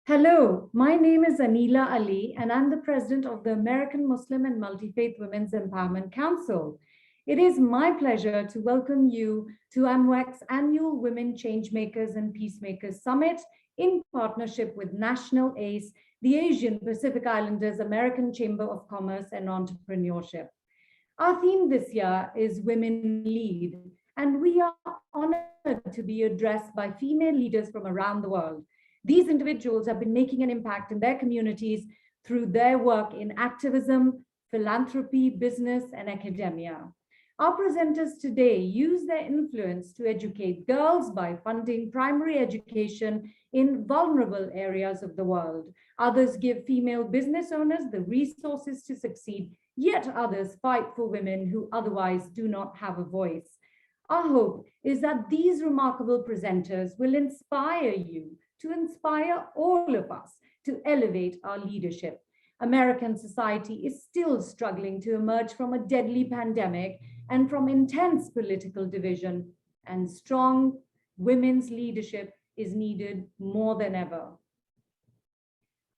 Hello, my name is Anila Ali, and I'm the president of the American Muslim and Multi-Faith Women's Empowerment Council. It is my pleasure to welcome you to AMMWEC's annual Women Changemakers and Peacemakers Summit in partnership with National ACE, the Asian Pacific Islanders American Chamber of Commerce and Entrepreneurship. Our theme this year is Women Lead, and we are honored to be addressed by female leaders from around the world. These individuals have been making an impact in their communities through their work in activism, philanthropy, business, and academia. Our presenters today use their influence to educate girls by funding primary education in vulnerable areas of the world. Others give female business owners the resources to succeed, yet others fight for women who otherwise do not have a voice. Our hope is that these remarkable presenters will inspire you to inspire all of us to elevate our leadership. American society is still struggling to emerge from a deadly pandemic and from intense political division, and strong women's leadership is needed more than ever.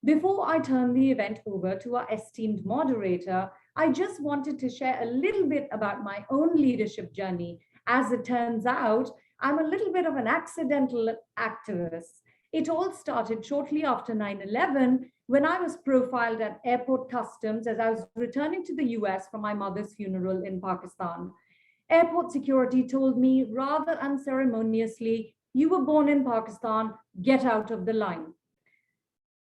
Before I turn the event over to our esteemed moderator, I just wanted to share a little bit about my own leadership journey. As it turns out, I'm a little bit of an accidental activist. It all started shortly after 9/11 when I was profiled at airport customs as I was returning to the US from my mother's funeral in Pakistan. Airport security told me rather unceremoniously, "You were born in Pakistan, get out of the line."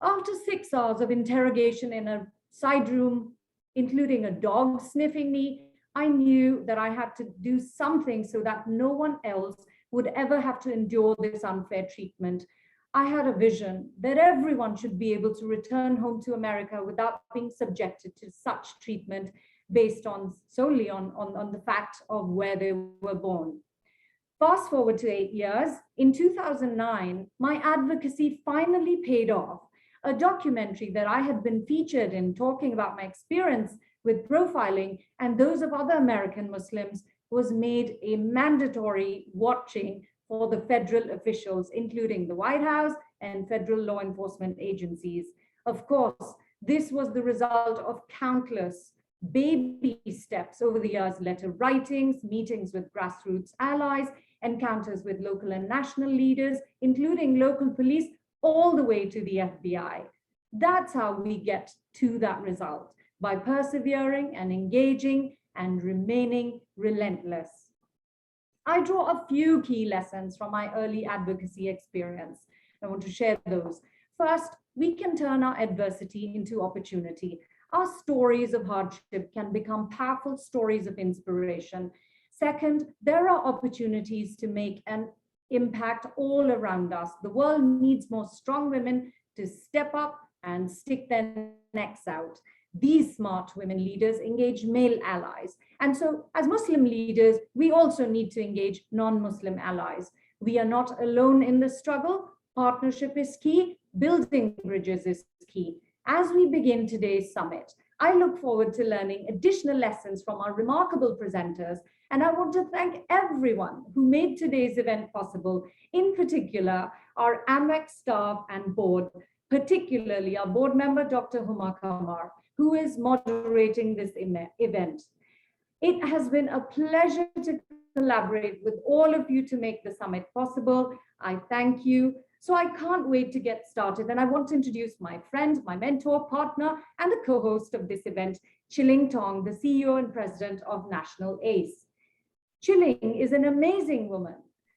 After 6 hours of interrogation in a side room, including a dog sniffing me, I knew that I had to do something so that no one else would ever have to endure this unfair treatment. I had a vision that everyone should be able to return home to America without being subjected to such treatment based solely on the fact of where they were born. Fast forward to 8 years, in 2009, my advocacy finally paid off. A documentary that I had been featured in talking about my experience with profiling and those of other American Muslims was made a mandatory watching for the federal officials, including the White House and federal law enforcement agencies. Of course, this was the result of countless baby steps over the years, letter writings, meetings with grassroots allies, encounters with local and national leaders, including local police, all the way to the FBI. That's how we get to that result, by persevering and engaging and remaining relentless. I draw a few key lessons from my early advocacy experience. I want to share those. First, we can turn our adversity into opportunity. Our stories of hardship can become powerful stories of inspiration. Second, there are opportunities to make an impact all around us. The world needs more strong women to step up and stick their necks out. These smart women leaders engage male allies. And so as Muslim leaders, we also need to engage non-Muslim allies. We are not alone in the struggle. Partnership is key. Building bridges is key. As we begin today's summit, I look forward to learning additional lessons from our remarkable presenters. And I want to thank everyone who made today's event possible, in particular, our AMMWEC staff and board, particularly our board member, Dr. Huma Kamar, who is moderating this event. It has been a pleasure to collaborate with all of you to make the summit possible. I thank you. So I can't wait to get started. And I want to introduce my friend, my mentor, partner, and the co-host of this event, Chilling Tong, the CEO and president of National ACE. Chilling is an amazing woman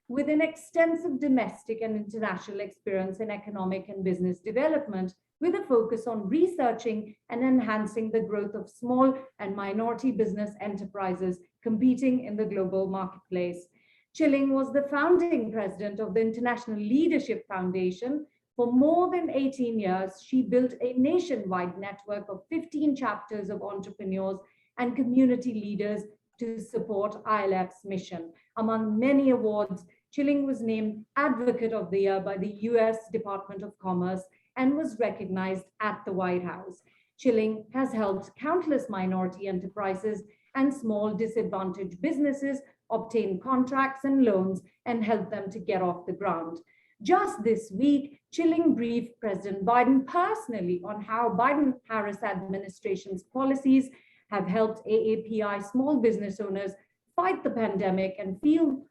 with an extensive domestic and international experience in economic and business development, with a focus on researching and enhancing the growth of small and minority business enterprises competing in the global marketplace. Chilling was the founding president of the International Leadership Foundation. For more than 18 years, she built a nationwide network of 15 chapters of entrepreneurs and community leaders to support ILF's mission. Among many awards, Chilling was named Advocate of the Year by the US Department of Commerce and was recognized at the White House. Chilling has helped countless minority enterprises and small disadvantaged businesses obtain contracts and loans and help them to get off the ground. Just this week, Chilling briefed President Biden personally on how Biden-Harris administration's policies have helped AAPI small business owners fight the pandemic and feel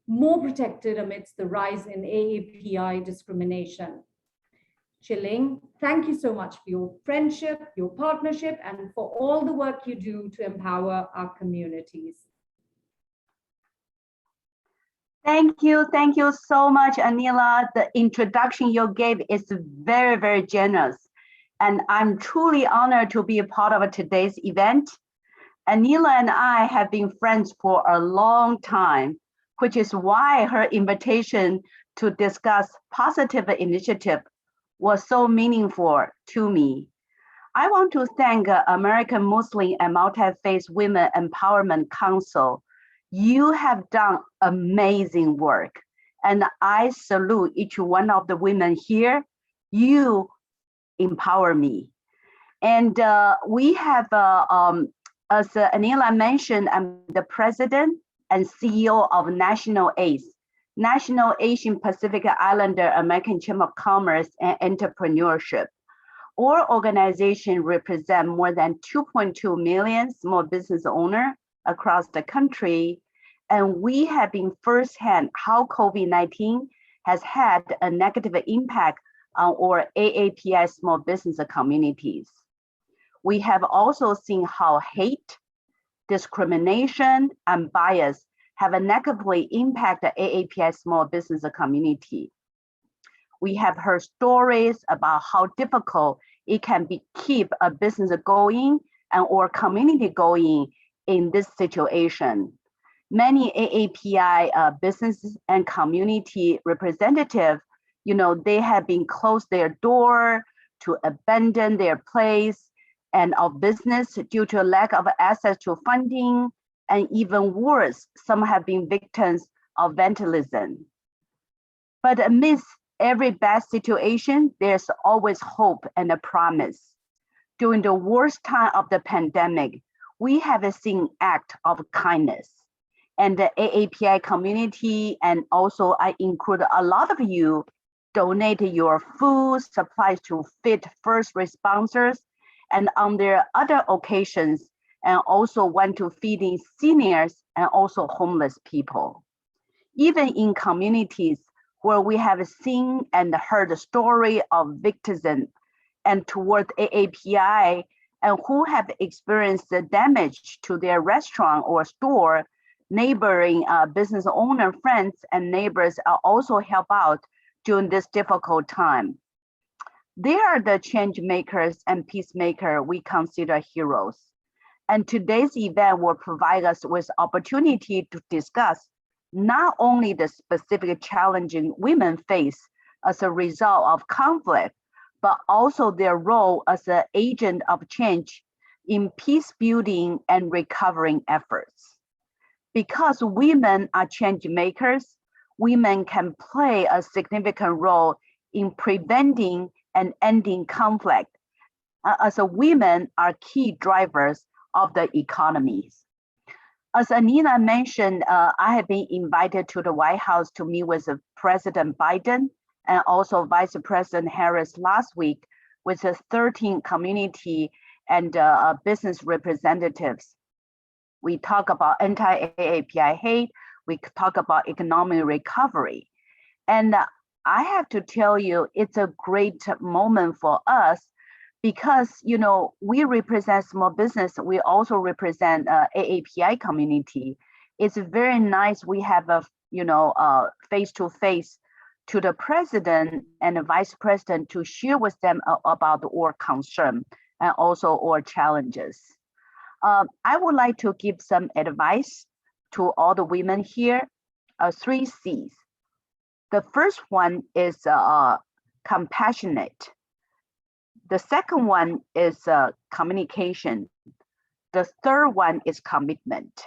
more protected amidst the rise in AAPI discrimination. Chilling, thank you so much for your friendship, your partnership, and for all the work you do to empower our communities. Thank you so much, Anila. The introduction you gave is very, very generous. And I'm truly honored to be a part of today's event. Anila and I have been friends for a long time, which is why her invitation to discuss positive initiative was so meaningful to me. I want to thank American Muslim and Multi-Faith Women Empowerment Council. You have done amazing work, and I salute each one of the women here. You empower me. And we have, as Anila mentioned, I'm the president and CEO of National ACE, National Asian Pacific Islander American Chamber of Commerce and Entrepreneurship. Our organization represents more than 2.2 million small business owners across the country, and we have been firsthand how COVID-19 has had a negative impact on our AAPI small business communities. We have also seen how hate, discrimination, and bias have negatively impacted AAPI small business community. We have heard stories about how difficult it can be keep a business going and or community going in this situation. Many AAPI businesses and community representatives, they have been closed their door to abandon their place and of business due to lack of access to funding, and even worse, some have been victims of vandalism. But amidst every bad situation, there's always hope and a promise. During the worst time of the pandemic, we have seen act of kindness. And the AAPI community, and also I include a lot of you, donated your food, supplies to feed first responders, and on their other occasions, and also went to feeding seniors and also homeless people. Even in communities where we have seen and heard the story of victims and toward AAPI, and who have experienced the damage to their restaurant or store, neighboring business owner, friends, and neighbors are also help out during this difficult time. They are the change makers and peacemaker we consider heroes. And today's event will provide us with opportunity to discuss not only the specific challenging women face as a result of conflict, but also their role as an agent of change in peace building and recovering efforts. Because women are change makers, women can play a significant role in preventing and ending conflict, as women are key drivers of the economies. As Anila mentioned, I have been invited to the White House to meet with President Biden and also Vice President Harris last week with 13 community and business representatives. We talk about anti-AAPI hate, we talk about economic recovery. And I have to tell you, it's a great moment for us because we represent small business, we also represent AAPI community. It's very nice we have a face-to-face to the president and the vice president to share with them about our concern and also our challenges. I would like to give some advice to all the women here, 3 C's. The first one is compassionate. The second one is communication. The third one is commitment.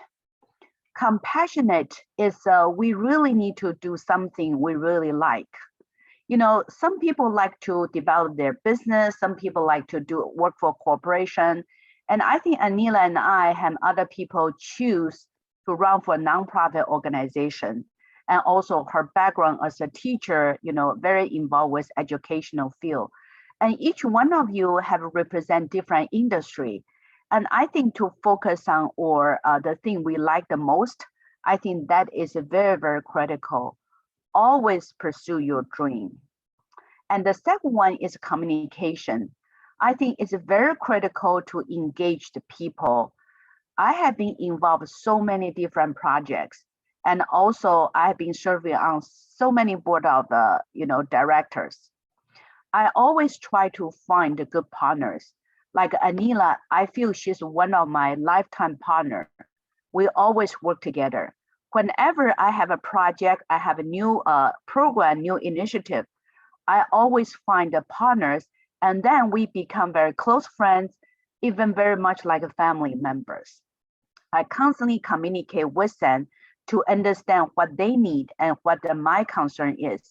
Compassionate is we really need to do something we really like. Some people like to develop their business, some people like to work for corporation. And I think Anila and I and other people choose to run for a nonprofit organization. And also her background as a teacher, very involved with educational field. And each one of you have represent different industry. And I think to focus on the thing we like the most, I think that is very, very critical. Always pursue your dream. And the second one is communication. I think it's very critical to engage the people. I have been involved in so many different projects. And also I've been serving on so many board of directors. I always try to find the good partners. Like Anila, I feel she's one of my lifetime partners. We always work together. Whenever I have a project, I have a new program, new initiative, I always find the partners, and then we become very close friends, even very much like family members. I constantly communicate with them to understand what they need and what my concern is.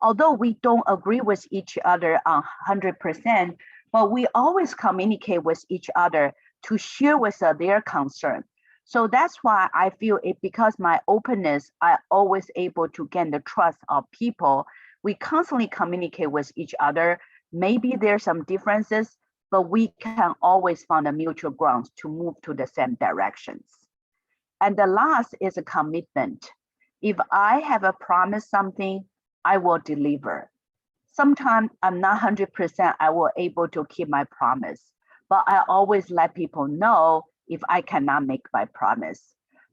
Although we don't agree with each other 100%, but we always communicate with each other to share with their concern. So that's why I feel it, because my openness, I always able to gain the trust of people. We constantly communicate with each other. Maybe there's some differences, but we can always find a mutual grounds to move to the same directions. And the last is a commitment. If I have a promise something, I will deliver. Sometimes I'm not 100% I will able to keep my promise, but I always let people know if I cannot make my promise.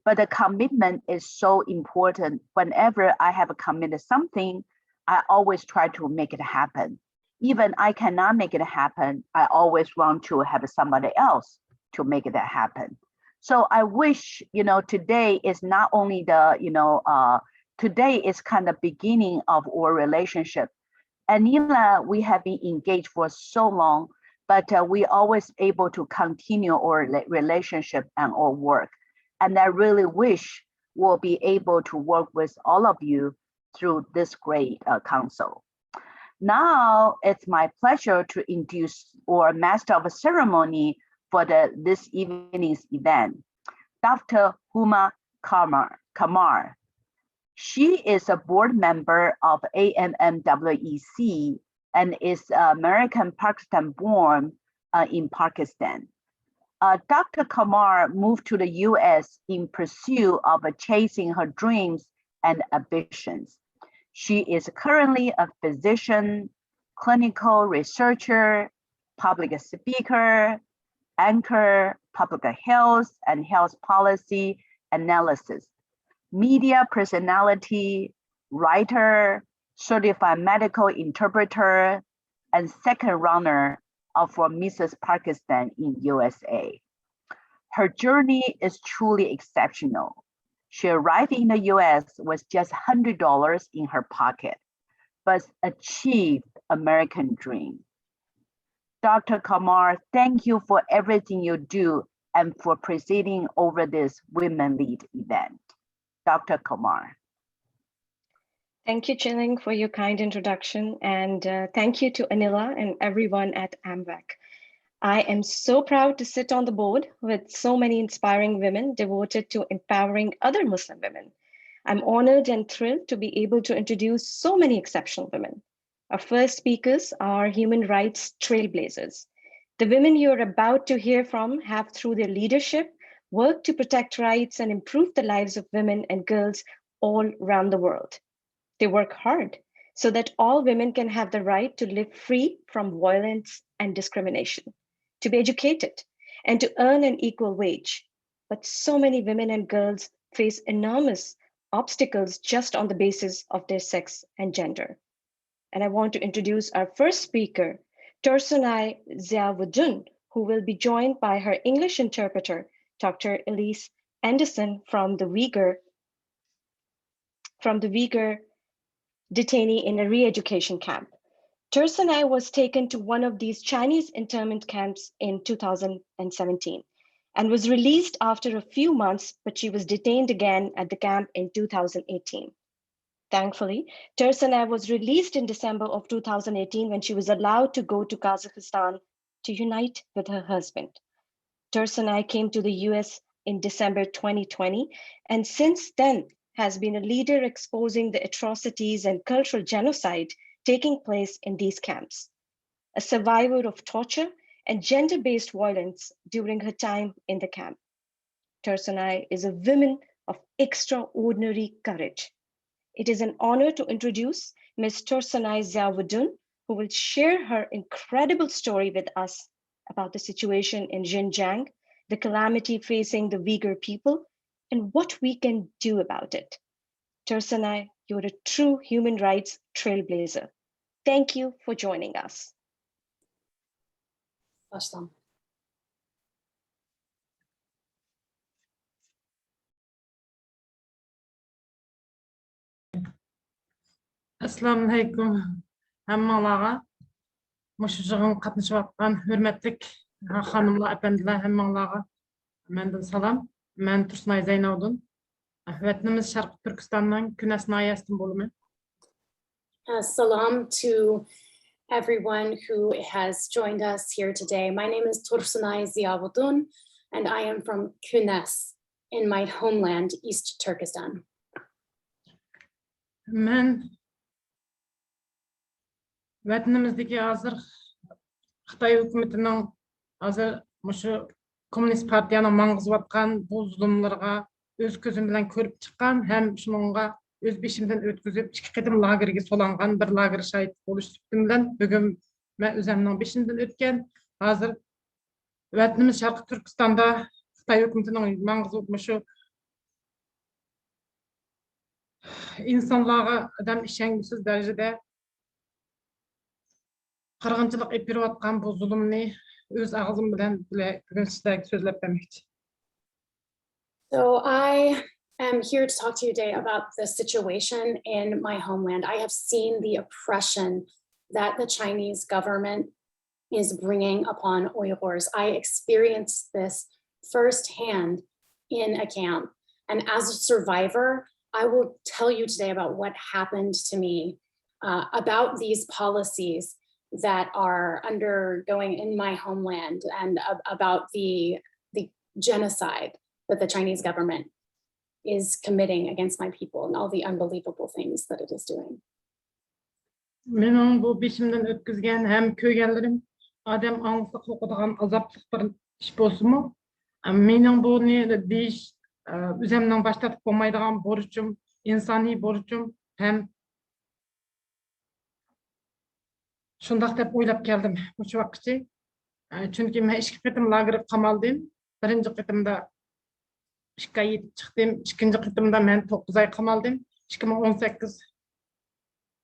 But the commitment is so important. Whenever I have committed something, I always try to make it happen. Even I cannot make it happen, I always want to have somebody else to make it happen. So I wish, today is not only the, today is kind of beginning of our relationship. Anila, we have been engaged for so long, but we always able to continue our relationship and our work. And I really wish we'll be able to work with all of you through this great council. Now it's my pleasure to introduce our Master of Ceremony for this evening's event, Dr. Huma Kamar. She is a board member of AMMWEC and is American Pakistan born in Pakistan. Dr. Kamar moved to the US in pursuit of chasing her dreams and ambitions. She is currently a physician, clinical researcher, public speaker, anchor, public health and health policy analysis, media personality, writer, certified medical interpreter, and second runner for Mrs. Pakistan in USA. Her journey is truly exceptional. She arrived in the US with just $100 in her pocket, but achieved American dream. Dr. Kamar, thank you for everything you do and for presiding over this Women Lead event. Dr. Kamar. Thank you, Chilling, for your kind introduction. And thank you to Anila and everyone at AMMWEC. I am so proud to sit on the board with so many inspiring women devoted to empowering other Muslim women. I'm honored and thrilled to be able to introduce so many exceptional women. Our first speakers are human rights trailblazers. The women you're about to hear from have, through their leadership, worked to protect rights and improve the lives of women and girls all around the world. They work hard so that all women can have the right to live free from violence and discrimination, to be educated, and to earn an equal wage. But so many women and girls face enormous obstacles just on the basis of their sex and gender. And I want to introduce our first speaker, Tursunay Ziawuddin, who will be joined by her English interpreter, Dr. Elise Anderson from the Uyghur detainee in a re-education camp. Tursunay was taken to one of these Chinese internment camps in 2017 and was released after a few months, but she was detained again at the camp in 2018. Thankfully, Tursunay was released in December of 2018 when she was allowed to go to Kazakhstan to unite with her husband. Tursunay came to the US in December 2020, and since then has been a leader exposing the atrocities and cultural genocide taking place in these camps, a survivor of torture and gender-based violence during her time in the camp. Tursunay is a woman of extraordinary courage. It is an honor to introduce Ms. Tursunay Ziawuddin, who will share her incredible story with us about the situation in Xinjiang, the calamity facing the Uyghur people, and what we can do about it. Tursunay, you're a true human rights trailblazer. Thank you for joining us. Başlam. Assalamu alaikum hammalarga. Muшу жығын қатнашып атқан hürmetlik hanımlar, efendiler, hammalarga menden salam. Ben Tursunay Ziawuddin. Vatanımız Şarkı Türkistan'dan Künes nahiyesinden bolumen. Salam to everyone who has joined us here today. My name is Tursunay Ziawuddin, and I am from Künes in my homeland, East Turkestan. Ben vatanımızdaki hazır Xitay hükümetinin hazır muшу Komünist Partiyanın mangızıp atқан bu zulümlerge öz közüm bilen körüp çıkan hem şununga öz beşimden ötküzüp iki kedim lagerge solangan bir lager şahit boluş süptümden bugün ben özümden beşimden ötken hazır vatanımız Şarkı Türkistan'da Xitay hükümetinin mangızıp muшу insanlarga adam işengisiz derecede qırğınçılık epirip atқан bu zulümni öz ağzım bilen bugün sizlerge sözlep bermekçi. So I am here to talk to you today about the situation in my homeland. I have seen the oppression that the Chinese government is bringing upon Uyghurs. I experienced this firsthand in a camp. And as a survivor, I will tell you today about what happened to me, about these policies that are undergoing in my homeland, and about the genocide that the Chinese government is committing against my people and all the unbelievable things that it is doing. Menin bu beşimden ötküzgen hem köygenlerim adam anlıklık okuduğum azaplık bir iş bolsunmu? Menin bu ne deyiş üzemden başlatıp olmaydıgan borçum, insani borçum hem şundaq dep oylap geldim bu vaqtçı. Çünkü men iki qitim lagerga qamaldım. Birinci qitimda 2 ay chiqdim, ikinci qitimda men 9 ay qamaldım. 2018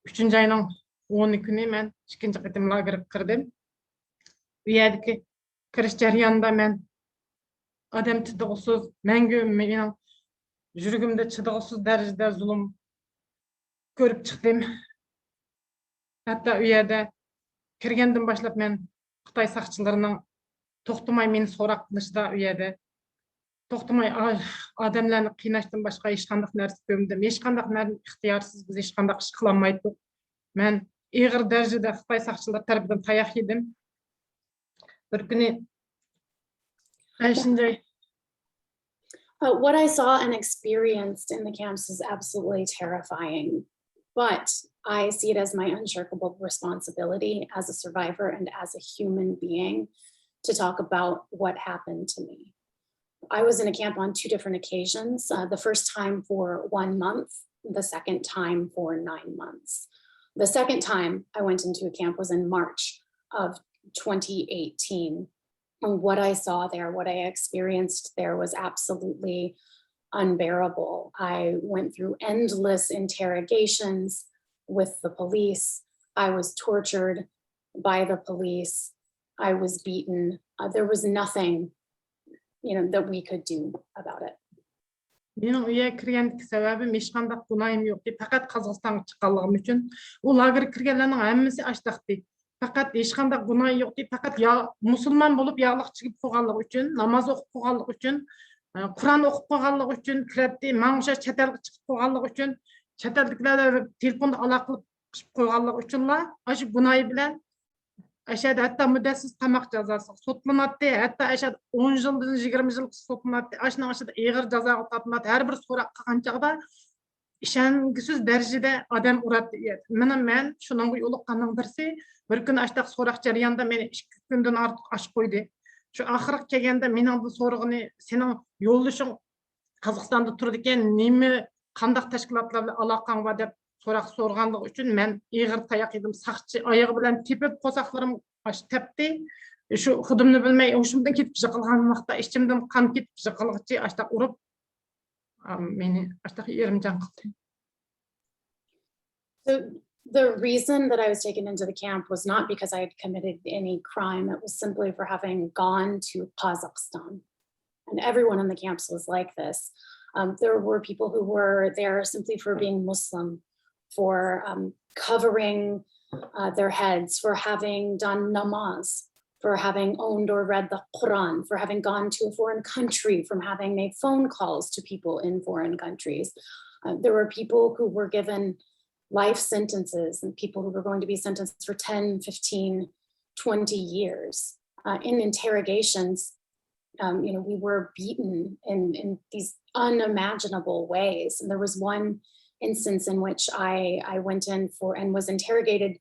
3. ayının 10 kuni men ikinci qitim lagerga kirdim. Bu yerdagi kirish jarayonida men adam chidag'usiz, mangu mening yuragimda chidag'usiz darajada zulm ko'rib chiqdim. Hatta u yerda kirgandan boshlab men Xitoy saqchilarining to'xtamay meni so'roq qilishda u yerda to'xtamay odamlarni qiynashdan boshqa hech qanday narsa ko'rmadim. Hech qanday narsa ixtiyorsiz biz hech qanday ish qila olmaydik. Men ig'ir darajada Xitoy saqchilari tarafidan tayoq yedim. Bir kuni What I saw and experienced in the camps is absolutely terrifying, but I see it as my unshakable responsibility as a survivor and as a human being to talk about what happened to me. I was in a camp on 2 different occasions, the first time for 1 month, the second time for 9 months. The second time I went into a camp was in March of 2018. And what I saw there, what I experienced there was absolutely unbearable. I went through endless interrogations with the police. I was tortured by the police. I was beaten. There was nothing, that we could do about it. Mening uya kirganlik sababim hech qanday gunohim yo'q deb faqat Qozog'istonga chiqqanligim uchun u lagerga kirganlarning hammasi ashtaq deydi. Faqat hech qanday gunoh yo'q deb faqat musulmon bo'lib yog'liq chigib qo'yganligi uchun, namoz o'qib qo'yganligi uchun, Qur'on o'qib qo'yganligi uchun kiradi, ma'musha chet elga chiqib qo'yganligi uchun, chet elliklarga telefonda aloqa qilib qo'yganligi uchunlar shu gunohi bilan ashada hatta muddatsiz qamoq jazosi sotlanadi, hatta ashada 10 yildan 20 yil sotlanadi. Ashning ashada ig'ir jazoga tortiladi. Har bir so'roq qilgan chaqda işengisiz derecede adam uğradı. Men şunun yoluqqanның birisi bir gün açtaq sorak jarayanda meni 2 günden artık aç koydu. Şu ahırık kelgende mening bu sorğunu senin yolluşun Kazakistan'da turdu eken nemi qandaq tashkilotlarla alaqaң var deb sorak sorganlık üçün men iğir tayak edim, saqçı ayağı bilen tepip qosaqlarım aş tepdi. Şu xudumni bilmey hoşumdan ketip jıqılgan vaqtda içimden qan ketip jıqılgıcı açtaq urup meni açtaq yerim jan qildi. So the reason that I was taken into the camp was not because I had committed any crime. It was simply for having gone to Kazakhstan. And everyone in the camps was like this. There were people who were there simply for being Muslim, for covering their heads, for having done namaz, for having owned or read the Quran, for having gone to a foreign country, from having made phone calls to people in foreign countries. There were people who were given life sentences and people who were going to be sentenced for 10, 15, 20 years. In interrogations, we were beaten in these unimaginable ways. And there was one instance in which I went in for and was interrogated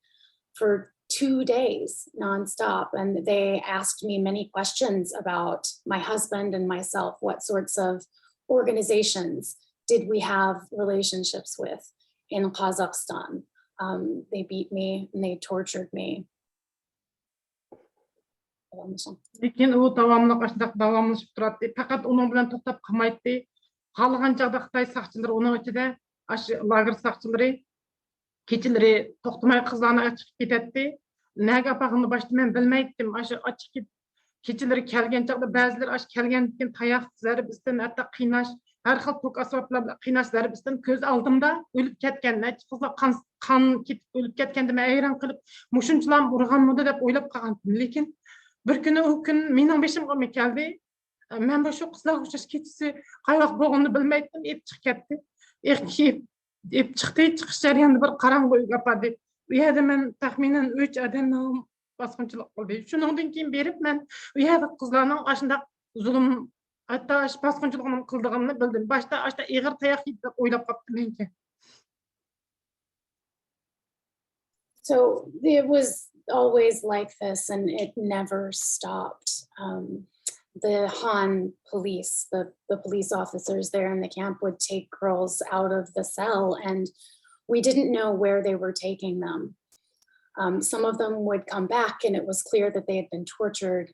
for 2 days nonstop. And they asked me many questions about my husband and myself. What sorts of organizations did we have relationships with in Kazakhstan? They beat me and they tortured me. Lekin o davamlı aşdaq davamlaşıp turadi. Fakat onun bilen to'xtab qolmaydi. Qolgan jaqda Xitoy saqchilari onun ichida lager saqchilari kechileri to'xtamay qizlarni achib ketadi. Nega apag'ini boshda men bilmaydim. Achib kechileri kelgan chaqda ba'zilar kelgandan tayoq zarbisidan hatto qiynash har xil tok asboblar bilan qiynash zarbisidan ko'z oldimda o'lib ketgan. Qizlar qon ketib o'lib ketganda men ayron qilib mushunchilar urganmidi deb o'ylab qolgandim. Lekin bir kuni o gün mening beshimga keldi. Men bu shu qizlar o'xshash kechisi qayoq bo'lganini bilmaydim, ep chiqib ketdi. Ep chiqdi, chiqish jarayonida bir qorong'u uyga bordi. U yerda men taxminan 3 odamning bosqinchilik qildi. Shundan keyin berib men u yerda qizlarning ashundaq zulm, hatto bosqinchilikni qildig'ini bildim. Boshda ig'ir tayoq yeb deb o'ylab qoldim menga. So it was always like this, and it never stopped. The Han police, the police officers there in the camp would take girls out of the cell, and we didn't know where they were taking them. Some of them would come back, and it was clear that they had been tortured,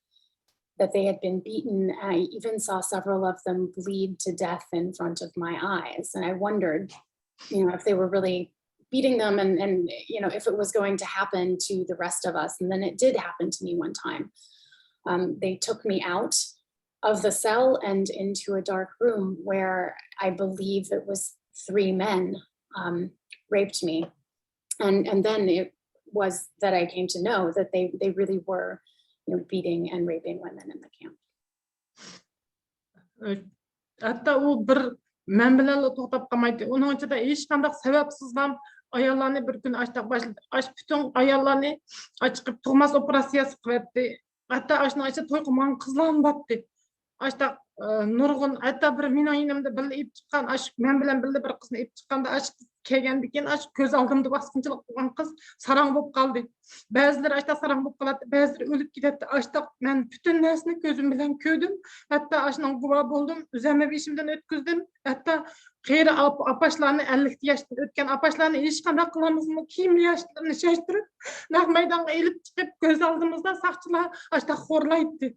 that they had been beaten. I even saw several of them bleed to death in front of my eyes, and I wondered, if they were really beating them and if it was going to happen to the rest of us. And then it did happen to me one time. They took me out of the cell and into a dark room where I believe it was 3 men raped me. And then it was that I came to know that they really were beating and raping women in the camp. Hatta o bir men bilan to'xtab qolmaydi. Uning ichida hech qanday sababsizdan ayollarni bir kun bütün ayollarni chiqib tug'mas operatsiyasi qilyapti. Hatto ashuna to'y qilgan qizlarni botdi. Nurg'un hatto bir mening yonimda birga ip chiqqan men bilan birga bir qizni ip chiqqanda kelgandan keyin ko'z oldimda bosqinchilik qilgan qiz sarang bo'lib qoldi. Ba'zilar sarang bo'lib qoladi, ba'zilar o'lib ketadi. Men bütün narsani ko'zim bilan ko'rdim. Hatto ashning guvoh bo'ldim, o'zimni beshimdan o'tkazdim. Hatto qeyri apaşlarni 50 yoshdan o'tgan apaşlarni hech qanday qilamizmi, kiyimli yoshlarni shashtirib, naq maydonga elib chiqib ko'z oldimizda saqchilar xo'rlaydi.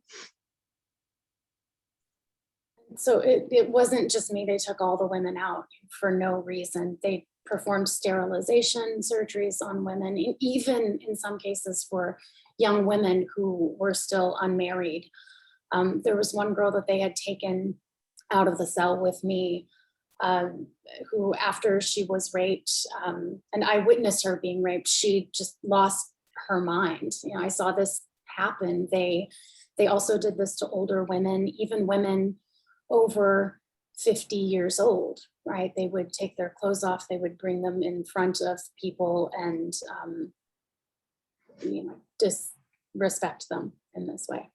So it wasn't just me. They took all the women out for no reason. They performed sterilization surgeries on women, and even in some cases for young women who were still unmarried. There was one girl that they had taken out of the cell with me, who after she was raped, and I witnessed her being raped, she just lost her mind. I saw this happen. They also did this to older women, even women over 50 years old, right? They would take their clothes off, they would bring them in front of people and disrespect them in this way.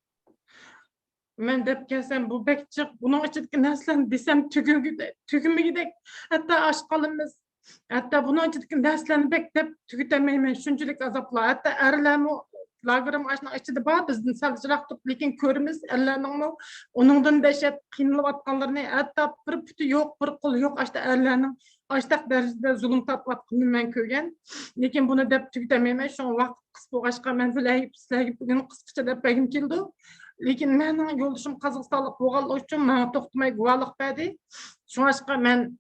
Men dep kelsem bu bekçik bunun içindeki neslen desem tügümügidek. Hatta aşkalımız Hatta bunun için derslerini beklep tüketemeymen şunçilik azapla. Hatta erlemi lagerim aşına içinde var bizden salcırak tut lekin körümüz erlerinin onundan dehşet kıyınılıp atkanlarını hatta bir pütü yok bir kul yok aşta erlerinin aştaq derecede zulüm tatvatqını men kögen. Lekin bunu dep tüketemeymen şu vaqt kıs boğaşqa men bileyip sizlerge bugün kısqaça dep begim keldi. Lekin mening yo'ldoshim Qozog'istonlik bo'lganligi uchun men to'xtamay guvohlik berdi. Shunga men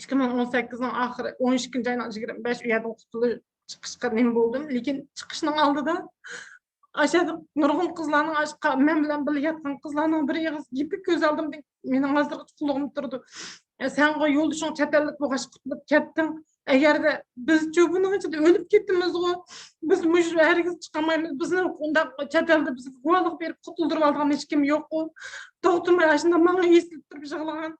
2018'ning oxiri 12 ayning 25 uydan qutulib chiqishga nima bo'ldim. Lekin chiqishning oldida aşağıda nurg'un qizlarning aşqa men bilan birga yotgan qizlarning bir yig'iz gipi ko'z oldimda mening hozir qulog'im turdi. Sen yo'ldoshing chet ellik bo'lg'ash qutulib ketding. Agarda biz buning ichida o'lib ketdimiz, biz mush hargiz chiqamaymiz. Bizni unda chet elda bizga guvohlik berib qutuldirib olgan hech kim yo'q. To'xtamay ashunda menga eslib turib yig'lagan.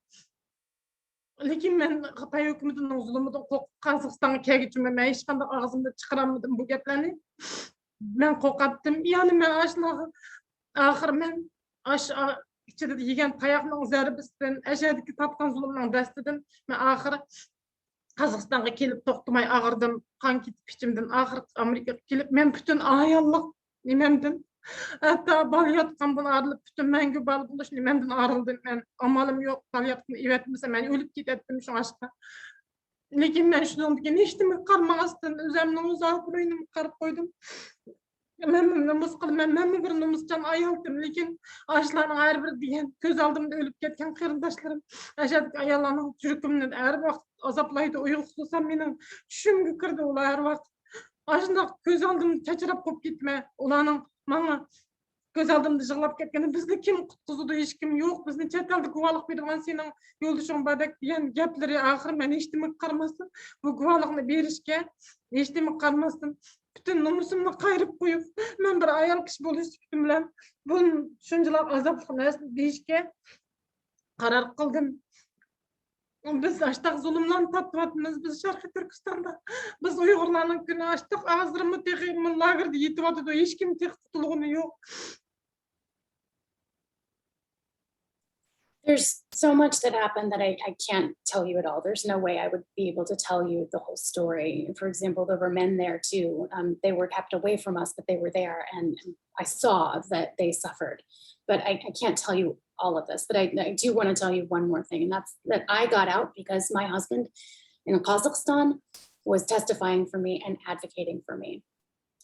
Lekin men Xitoy hukumatining zulmidan qo'rqib Qozog'istonga kelguncha men hech qanday og'zimda chiqaramadim bu gaplarni. Men qo'rqatdim. Ya'ni men ashulaga oxir men ichida yegan tayoqning zarbisidan, ashadagi tatgan zulmning dastidan men oxir Qozog'istonga kelib to'xtamay og'irdim. Qon ketib ichimdan oxir Amerikaga kelib men butun ayollik nimamdan hatta balyatqan bunu ayrılıp bütün mengü bal buluş nimemden ayrıldım. Ben amalım yok balyatqan evetmese men ölüp ketdim şu aşkta. Lekin men şunu dedim hiç mi qarmamasdan özümden uzak burayını qarıp koydum. Men bir numuscan ayaldım. Lekin aşlarning her bir diyen göz aldımda ölüp ketken qarindoshlarım aşadık ayallarning жүрегimden her vaqt azaplaydı. Uyqusam mening tushimga kirdi ular her vaqt. Aşında göz aldımda çaçırap qo'yib ketme. Ularning Manga göz aldımda yig'lab ketgani bizni kim qutqizdi hech kim yo'q. Bizni chet elda guvohlik bergan sening yo'ldoshing badak degan gaplari oxir men hech nima qarmasdim. Bu guvohlikni berishga hech nima qarmasdim. Bütün nomusumni qayirib qo'yib, men bir ayol kishi bo'lishim bilan bu shunchalar azobli narsa deyishga qaror qildim. Biz aştaq zulümlarni tatvatmiz. Biz Sharqiy Turkistonda biz Uyg'urlarning kuni aştaq azrimi texim lagerda yetyapti. Hech kim tex qutulgani yo'q. There's so much that happened that I can't tell you at all. There's no way I would be able to tell you the whole story. For example, there were men there too. They were kept away from us, but they were there, and I saw that they suffered. But I can't tell you all of this. But I do want to tell you one more thing, and that's that I got out because my husband in Kazakhstan was testifying for me and advocating for me.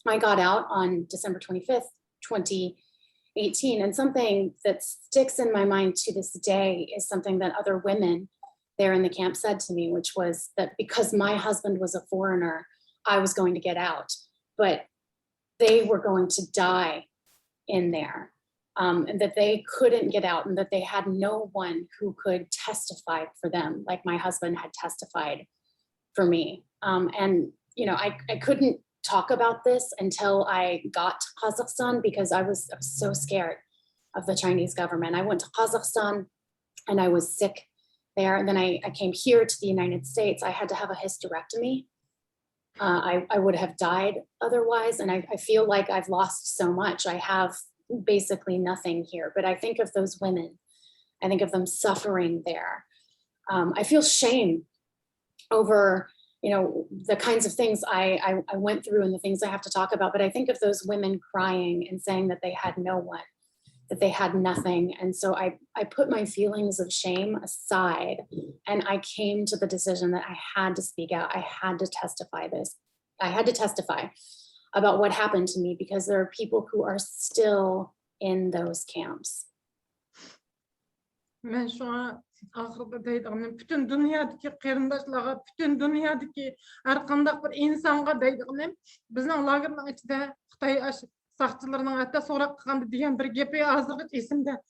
I got out on December 25th, 2018, and something that sticks in my mind to this day is something that other women there in the camp said to me, which was that because my husband was a foreigner, I was going to get out, but they were going to die in there, and that they couldn't get out, and that they had no one who could testify for them, like my husband had testified for me. And you know, I couldn't talk about this until I got to Kazakhstan because I was so scared of the Chinese government. I went to Kazakhstan and I was sick there. And then I came here to the United States. I had to have a hysterectomy. I would have died otherwise. And I feel like I've lost so much. I have basically nothing here. But I think of those women. I think of them suffering there. I feel shame over the kinds of things I went through and the things I have to talk about, but I think of those women crying and saying that they had no one, that they had nothing. And so I put my feelings of shame aside, and I came to the decision that I had to speak out. I had to testify this. I had to testify about what happened to me because there are people who are still in those camps. Men şu an ahırda deydiğim, bütün dünyadaki qarindoshlarga, bütün dünyadaki har qanday bir insonga deydiğim, bizning lagerning ichida Xitoy saqchilarning hatta so'roq qilganda degan bir gapi hozirgacha esimda.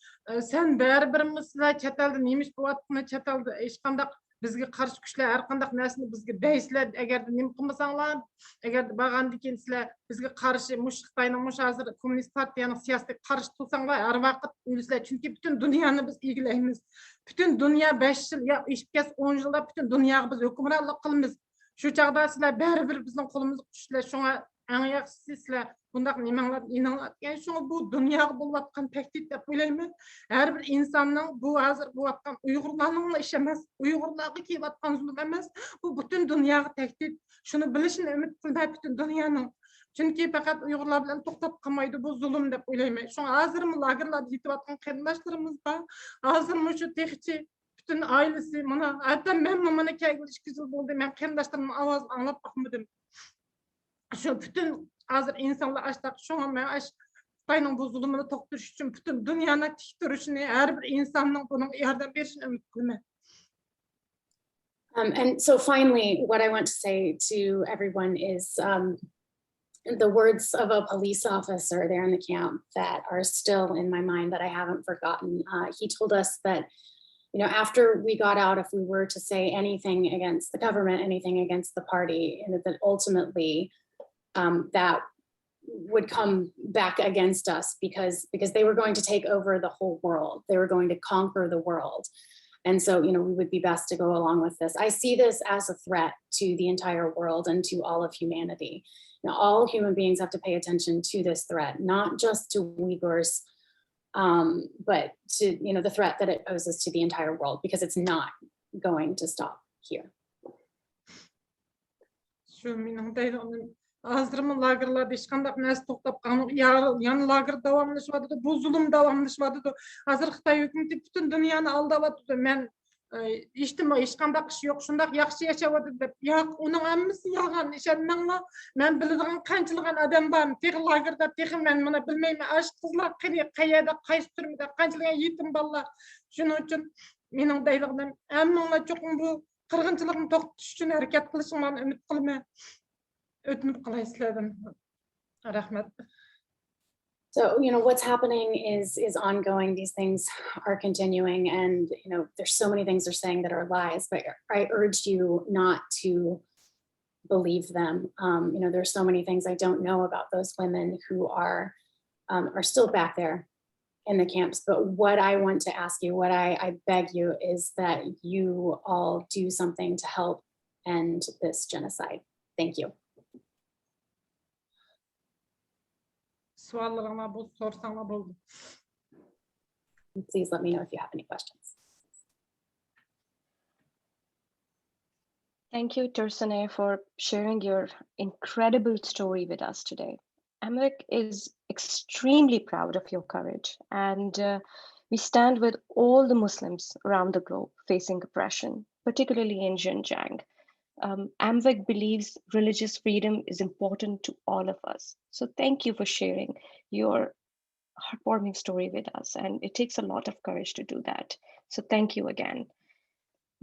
Sen baribir sizlar chet elda nemish bo'lyaptimi, chet elda hech qanday bizga qarshi kuchlar har qanday narsani bizga deysizlar, agarda nima qilmasanglar, agarda bag'anda kelsizlar bizga qarshi mush Xitoyning mush hozir kommunist partiyaning siyosatiga qarshi tursanglar har vaqt o'lisizlar, chunki butun dunyoni biz eglaymiz. Bütün dünya 5 yıl ya iş kes 10 yılda bütün dünyayı biz hükümranlık qilamiz. Şu çağda sizlar baribir bizning qo'limizga tushishlar. Shunga Eng yaxşısı sizler bundaq nimalar inanlar. Yani şunu bu dünyada bulatkan tehdit dep oylayman. Her bir insanın bu hazır bulatkan Uygurlarning iş emas, Uygurlarga kelatkan zulüm emas. Bu bütün dünyaya tehdit. Şunu bilishini ümit qilma bütün dünyanın. Çünkü fakat Uygurlar bilen to'xtab qolmaydi bu zulüm dep oylayman. Şu hazırmı lagerlarda yetib qarindoshlarimiz bor. Hazırmı şu texchi bütün ailesi mana hatta men mana kelgil 2 yıl bo'ldi. Men qarindoshlarımın avazını anglab bakmadım. Şu bütün hazır insanlar açtık. Şu an ben Xitayning bu zulmini to'xtatish uchun bütün dünyanın tik turishini, her bir insanın bunun yardım berishini ümit qilman. And so finally, what I want to say to everyone is the words of a police officer there in the camp that are still in my mind that I haven't forgotten. He told us that, you know, after we got out, if we were to say anything against the government, anything against the party, and that ultimately that would come back against us because they were going to take over the whole world. They were going to conquer the world. And so, you know, we would be best to go along with this. I see this as a threat to the entire world and to all of humanity. Now, all human beings have to pay attention to this threat, not just to Uyghurs, but to, you know, the threat that it poses to the entire world, because it's not going to stop here. Azdırımı lagerlarda hiç qandaq näs to'xtab qanı yan lager davamlaşmadı, bu zulüm davamlaşmadı. Hazır Xitay hökümeti bütün dünyanı aldavatdı. Men ijtimoiy hech qandaq ish yo'q, shundaq yaxshi yashayapti deb. Yo'q, uning hammasi yolg'on. Ishonmanglar, men biladigan qanchalagan odam bor. Tex lagerda tex men buni bilmayman. Ash qizlar qayerda, qaysi turmada, qanchalagan yetim bolalar. Shuning uchun mening deyligim, hammanglar cho'qim bu qirg'inchilikni to'xtatish uchun harakat qilishinglarni umid qilaman. So, you know, what's happening is ongoing. These things are continuing, and, you know, there's so many things they're saying that are lies, but I urge you not to believe them. You know, there's so many things I don't know about those women who are still back there in the camps. But what I want to ask you, what I beg you, is that you all do something to help end this genocide. Thank you. Please let me know if you have any questions. Thank you, Tursane, for sharing your incredible story with us today. AMMWEC is extremely proud of your courage, and we stand with all the Muslims around the globe facing oppression, particularly in Xinjiang. AMMWEC believes religious freedom is important to all of us. So thank you for sharing your heartwarming story with us. And it takes a lot of courage to do that. So thank you again.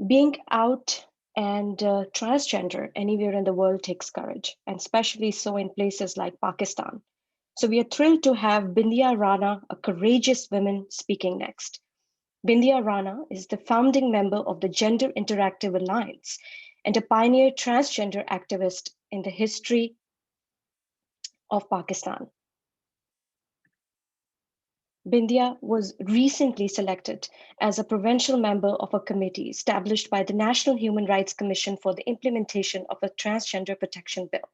Being out and transgender anywhere in the world takes courage, and especially so in places like Pakistan. So we are thrilled to have Bindiya Rana, a courageous woman, speaking next. Bindiya Rana is the founding member of the Gender Interactive Alliance and a pioneer transgender activist in the history of Pakistan. Bindiya was recently selected as a provincial member of a committee established by the National Human Rights Commission for the implementation of a transgender protection bill.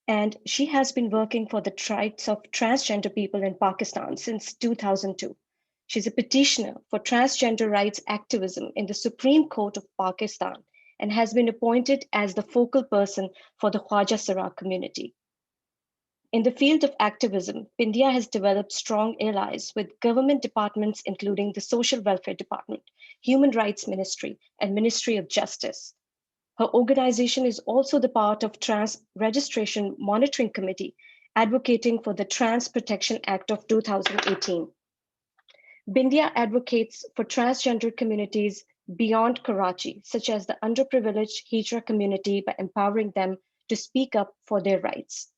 And she has been working for the rights of transgender people in Pakistan since 2002. She's a petitioner for transgender rights activism in the Supreme Court of Pakistan and has been appointed as the focal person for the Khwaja Sara community. In the field of activism, Bindiya has developed strong allies with government departments, including the Social Welfare Department, Human Rights Ministry, and Ministry of Justice. Her organization is also the part of Trans Registration Monitoring Committee, advocating for the Trans Protection Act of 2018. Bindiya advocates for transgender communities beyond Karachi, such as the underprivileged Hijra community, by empowering them to speak up for their rights.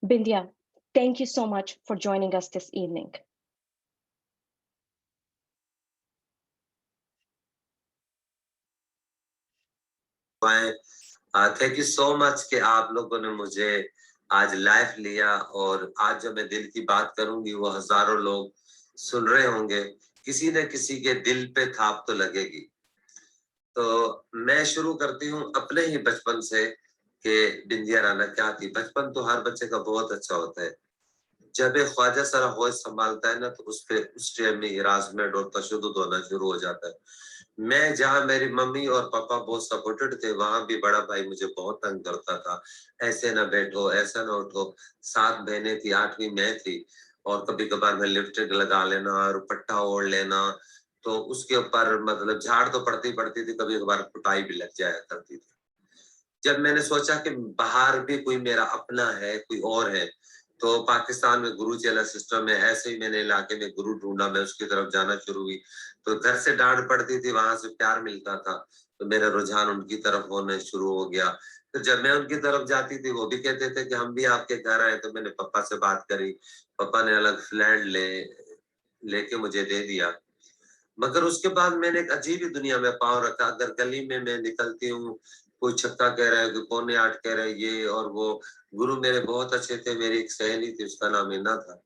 Bindiya, thank you so much for joining us this evening. Thank you so much कि आप लोगों ने मुझे आज live लिया, और आज जो मैं दिल की बात करूंगी वो हजारों लोग सुन रहे होंगे, किसी न किसी के दिल पे थाप तो लगेगी। तो मैं शुरू करती हूँ अपने ही बचपन से कि बिंदिया राना क्या थी। बचपन तो हर बच्चे का बहुत अच्छा होता है। जब एक ख्वाजा सरा होश संभालता है ना, तो उस टाइम में हिरासमेंट और तशद्दुद होना शुरू हो जाता है। मैं जहाँ मेरी मम्मी और पापा बहुत सपोर्टेड थे, वहां भी बड़ा भाई मुझे बहुत तंग करता था। ऐसे ना बैठो, ऐसा ना उठो। 7 बहनें थी, 8वीं मैं थी, और कभी कभार मैं लिपस्टिक लगा लेना और दुपट्टा ओढ़ लेना, तो उसके ऊपर मतलब झाड़ तो पड़ती थी, कभी कभार कुटाई भी लग जाया करती थी। जब मैंने सोचा कि बाहर भी कोई मेरा अपना है, कोई और है, तो पाकिस्तान में गुरु चेला सिस्टम है, ऐसे ही मैंने इलाके में गुरु ढूंढा, मैं उसकी तरफ जाना शुरू हुई। तो घर से डांट पड़ती थी, वहां से प्यार मिलता था, तो मेरा रुझान उनकी तरफ होने शुरू हो गया। तो जब मैं उनकी तरफ जाती थी, वो भी कहते थे कि हम भी आपके घर आए। तो मैंने पापा से बात करी, पापा ने अलग फ्लैट लेके मुझे दे दिया। मगर उसके बाद मैंने एक अजीब ही दुनिया में पांव रखा। अगर गली में मैं निकलती हूँ, कोई छक्का कह रहा है, कोई पौने 8 कह रहा है, ये और वो। गुरु मेरे बहुत अच्छे थे, मेरी एक सहेली थी, उसका नाम हिना था।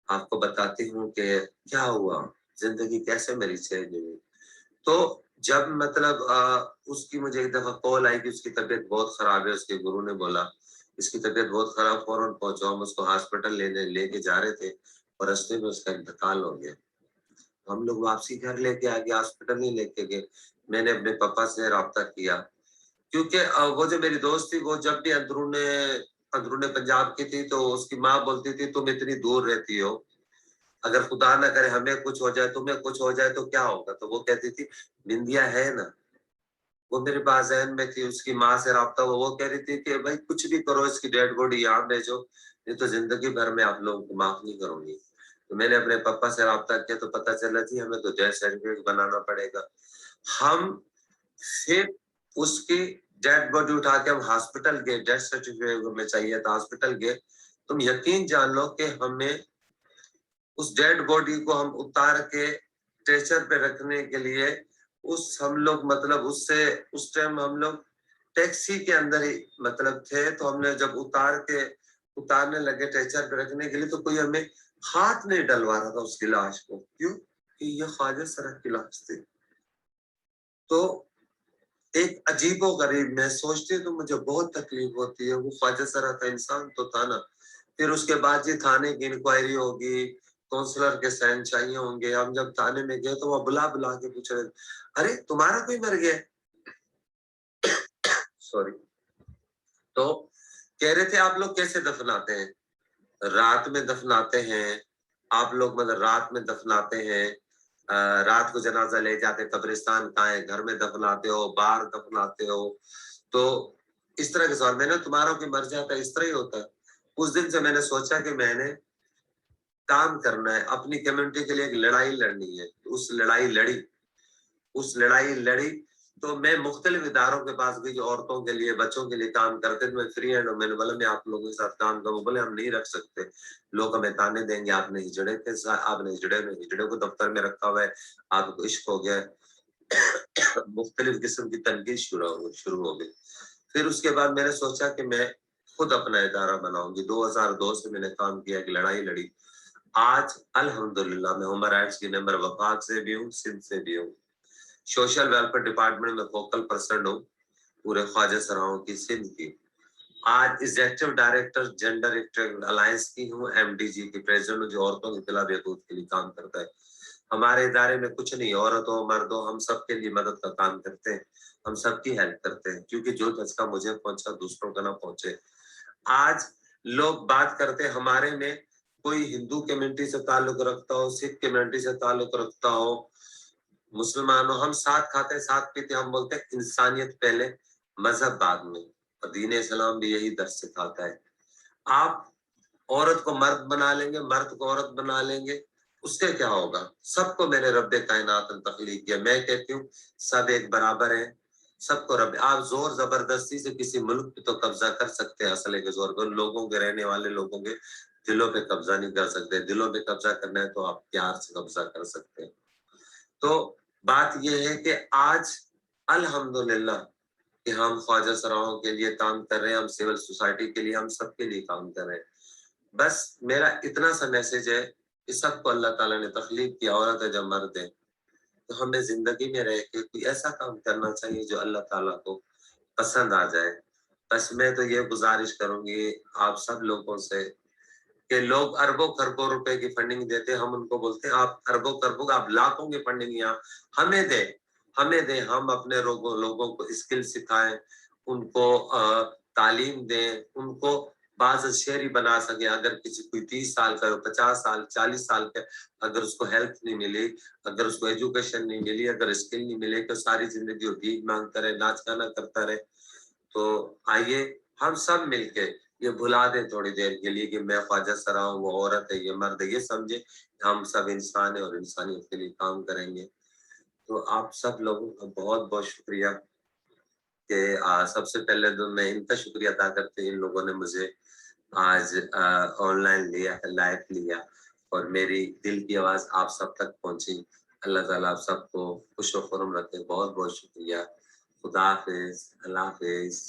आपको बताती हूँ कि क्या हुआ, जिंदगी कैसे मेरी चेंज हुई। तो जब मतलब उसकी मुझे एक दफा कॉल आई कि उसकी तबीयत बहुत खराब है। उसके गुरु ने बोला इसकी तबीयत बहुत खराब, फौरन पहुंचो। हम उसको हॉस्पिटल लेके जा रहे थे, और रास्ते में उसका इंतकाल हो गया। हम लोग वापसी घर लेके आ गए, हॉस्पिटल नहीं लेके गए। मैंने अपने पापा से राब्ता किया, क्योंकि वो जो मेरी दोस्त थी, वो जब भी अंदरूने पंजाब की थी, तो उसकी माँ बोलती थी तुम इतनी दूर रहती हो, अगर खुदा ना करे हमें कुछ हो जाए, तुम्हें कुछ हो जाए तो क्या होगा। तो वो कहती थी बिंदिया है ना, वो मेरे पास जहन में थी। उसकी माँ से राब्ता हुआ, वो कह रही थी कि भाई कुछ भी करो, इसकी डेड बॉडी यहाँ भेजो, नहीं तो जिंदगी भर में आप लोगों को माफ नहीं करूंगी। तो मैंने अपने पापा से राब्ता किया, तो पता चला जी हमें तो डेथ सर्टिफिकेट बनाना पड़ेगा। हम फिर उसकी डेड बॉडी उठा के हम हॉस्पिटल गए, डेथ सर्टिफिकेट में चाहिए था, हॉस्पिटल गए। तुम यकीन जान लो कि हमें उस डेड बॉडी को हम उतार के स्ट्रेचर पे रखने के लिए हम लोग मतलब उस टाइम हम लोग टैक्सी के अंदर ही मतलब थे। तो हमने जब उतारने लगे स्ट्रेचर पे रखने के लिए, तो कोई हमें हाथ नहीं डलवा रहा था उसकी लाश को। क्यों? कि ये ख्वाजा सरफ की लाश थी। तो एक अजीबो गरीब, मैं सोचती तो मुझे बहुत तकलीफ होती है। वो ख्वाजा सरफ का इंसान तो था ना। फिर उसके बाद जी थाने की इंक्वायरी होगी, काउंसलर के साइन चाहिए होंगे। हम जब थाने में गए तो वो बुला के पूछ रहे, अरे तुम्हारा कोई मर गया? सॉरी। तो कह रहे थे आप लोग कैसे दफनाते हैं? रात में दफनाते हैं आप लोग, मतलब रात में दफनाते हैं। रात को जनाजा ले जाते, कब्रिस्तान कहाँ है? घर में दफनाते हो, बाहर दफनाते हो? तो इस तरह के सवाल। मैंने तुम्हारा कोई मर जाता है, इस तरह ही होता है। उस दिन से मैंने सोचा कि मैंने काम करना है, अपनी कम्युनिटी के लिए एक लड़ाई लड़नी है। उस लड़ाई लड़ी तो मैं मुख्तलिफ इदारों के पास गई जो औरतों के लिए, बच्चों के लिए काम करते थे। मैं फ्री हैंड हूँ। मैंने बोला मैं आप लोगों के साथ काम करूँ। बोले हम नहीं रख सकते, लोग हमें ताने देंगे, आपने हिजड़े थे, आपने हिजड़े को दफ्तर में रखा हुआ है, आपको इश्क हो गया। मुख्तलिफ किस्म की तनकीद शुरू हो गई। फिर उसके बाद मैंने सोचा कि मैं खुद अपना इदारा बनाऊंगी। 2002 से मैंने काम किया, कि लड़ाई लड़ी। आज अल्हम्दुलिल्लाह मैं ह्यूमन राइट्स की मेंबर वफाक से भी हूँ, सिंध से भी हूँ। सोशल वेलफेयर डिपार्टमेंट में फोकल पर्सन हूँ पूरे ख्वाजा सराओं की सिंध की। आज executive director gender equity alliance की हूँ, एमडीजी की प्रेसिडेंट, जो औरतों की खिलाफ बहबूद के लिए काम करता है। हमारे इदारे में कुछ नहीं, औरत हो मर्द हो, हम सबके लिए मदद का काम करते हैं, हम सबकी हेल्प करते हैं, क्योंकि जो धचका मुझे पहुंचा दूसरों का ना पहुंचे। आज लोग बात करते हैं हमारे में, कोई हिंदू कम्युनिटी से ताल्लुक रखता हो, सिख कम्युनिटी से ताल्लुक रखता हो, मुसलमानों, हम साथ खाते साथ पीते। हम बोलते हैं इंसानियत पहले, मजहब बाद में। और दीन इस्लाम भी यही दर्ज सिखाता है। आप औरत को मर्द बना लेंगे, मर्द को औरत बना लेंगे, उससे क्या होगा? सबको मैंने रब्बे कायनात ने तख्लीक किया। मैं कहती हूँ सब एक बराबर है, सबको रब। आप जोर जबरदस्ती से किसी मुल्क पे तो कब्जा कर सकते हैं, असले के जोर पर। लोगों के, रहने वाले लोगों के दिलों पे कब्जा नहीं कर सकते। दिलों पे कब्जा करना है तो आप प्यार से कब्जा कर सकते हैं। तो बात यह है कि आज अल्हम्दुलिल्लाह कि हम ख्वाजा सराओं के लिए काम कर रहे हैं, हम सिविल सोसाइटी के लिए, हम सबके लिए काम कर रहे हैं। बस मेरा इतना सा मैसेज है कि सबको अल्लाह ताला ने तख्लीक किया, औरत है जब मर्द है, तो हमें जिंदगी में रह के कोई ऐसा काम करना चाहिए जो अल्लाह ताला को पसंद आ जाए, बस मैं तो ये गुजारिश करूंगी आप सब लोगों से कि लोग अरबों खरबों रुपए की फंडिंग देते, हम उनको बोलते हैं आप अरबों खरबों, आप लाखों की फंडिंग यहाँ हमें दें, हम अपने लोगों को स्किल सिखाएं, उनको तालीम दें, उनको बाज़ शेरी बना सके। अगर किसी कोई 30 साल का, 50 साल, 40 साल का, अगर उसको हेल्थ नहीं मिली, अगर उसको एजुकेशन नहीं मिली, अगर स्किल नहीं मिले, तो सारी जिंदगी वो भीख मांगता रहे, नाच गाना करता रहे। तो आइए हम सब मिलके ये भुला दें थोड़ी देर के लिए कि मैं ख्वाजा सरा हूँ, वो औरत है, ये मर्द है, ये समझे हम सब इंसान है और इंसानियत के लिए काम करेंगे। तो आप सब लोगों का बहुत बहुत शुक्रिया कि सबसे पहले तो मैं इनका शुक्रिया अदा करते इन लोगों ने मुझे आज ऑनलाइन लिया, लाइव लिया और मेरी दिल की आवाज आप सब तक पहुंची। अल्लाह ताला आप सबको खुश और खुर्रम रखे। बहुत बहुत शुक्रिया। खुदा हाफिज, अल्लाह हाफिज।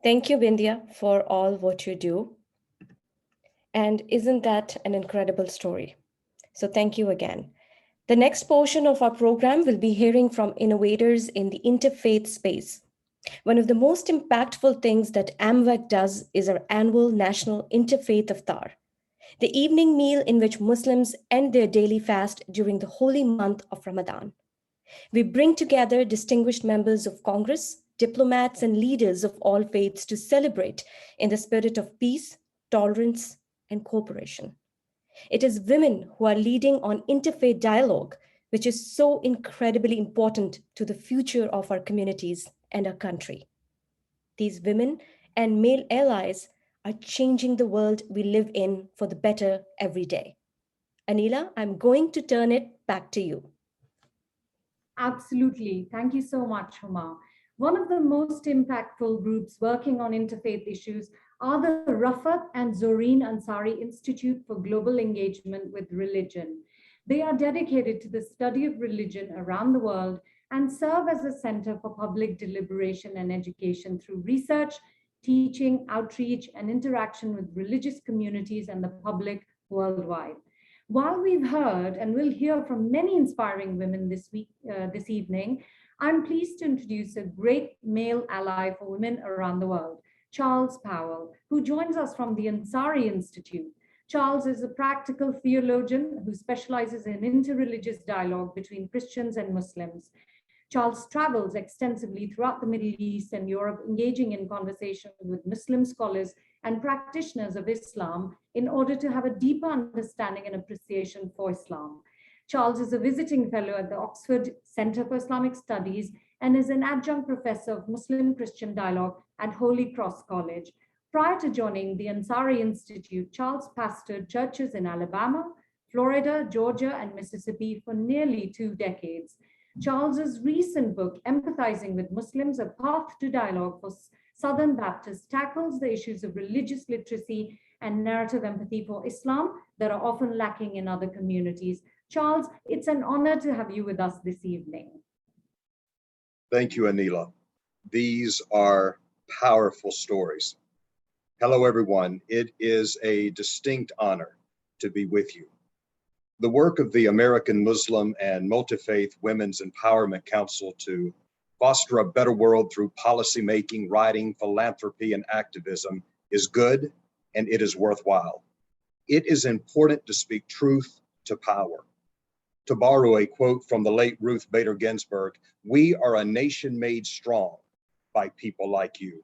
Thank you, Bindiya, for all what you do. And isn't that an incredible story? So thank you again. The next portion of our program will be hearing from innovators in the interfaith space. One of the most impactful things that AMMWEC does is our annual National Interfaith Iftar, the evening meal in which Muslims end their daily fast during the holy month of Ramadan. We bring together distinguished members of Congress, diplomats, and leaders of all faiths to celebrate in the spirit of peace, tolerance, and cooperation. It is women who are leading on interfaith dialogue, which is so incredibly important to the future of our communities and our country. These women and male allies are changing the world we live in for the better every day. Anila, I'm going to turn it back to you. Absolutely. Thank you so much, Huma. One of the most impactful groups working on interfaith issues are the Rafat and Zoreen Ansari Institute for Global Engagement with Religion. They are dedicated to the study of religion around the world and serve as a center for public deliberation and education through research, teaching, outreach, and interaction with religious communities and the public worldwide. While we've heard and will hear from many inspiring women this evening, I'm pleased to introduce a great male ally for women around the world, Charles Powell, who joins us from the Ansari Institute. Charles is a practical theologian who specializes in interreligious dialogue between Christians and Muslims. Charles travels extensively throughout the Middle East and Europe, engaging in conversation with Muslim scholars and practitioners of Islam in order to have a deeper understanding and appreciation for Islam. Charles is a visiting fellow at the Oxford Center for Islamic Studies and is an adjunct professor of Muslim-Christian dialogue at Holy Cross College. Prior to joining the Ansari Institute, Charles pastored churches in Alabama, Florida, Georgia, and Mississippi for nearly 2 decades. Charles's recent book, Empathizing with Muslims, A Path to Dialogue for Southern Baptists, tackles the issues of religious literacy and narrative empathy for Islam that are often lacking in other communities. Charles, it's an honor to have you with us this evening. Thank you, Anila. These are powerful stories. Hello, everyone. It is a distinct honor to be with you. The work of the American Muslim and Multi-Faith Women's Empowerment Council to foster a better world through policymaking, writing, philanthropy, and activism is good, and it is worthwhile. It is important to speak truth to power. To borrow a quote from the late Ruth Bader Ginsburg, we are a nation made strong by people like you.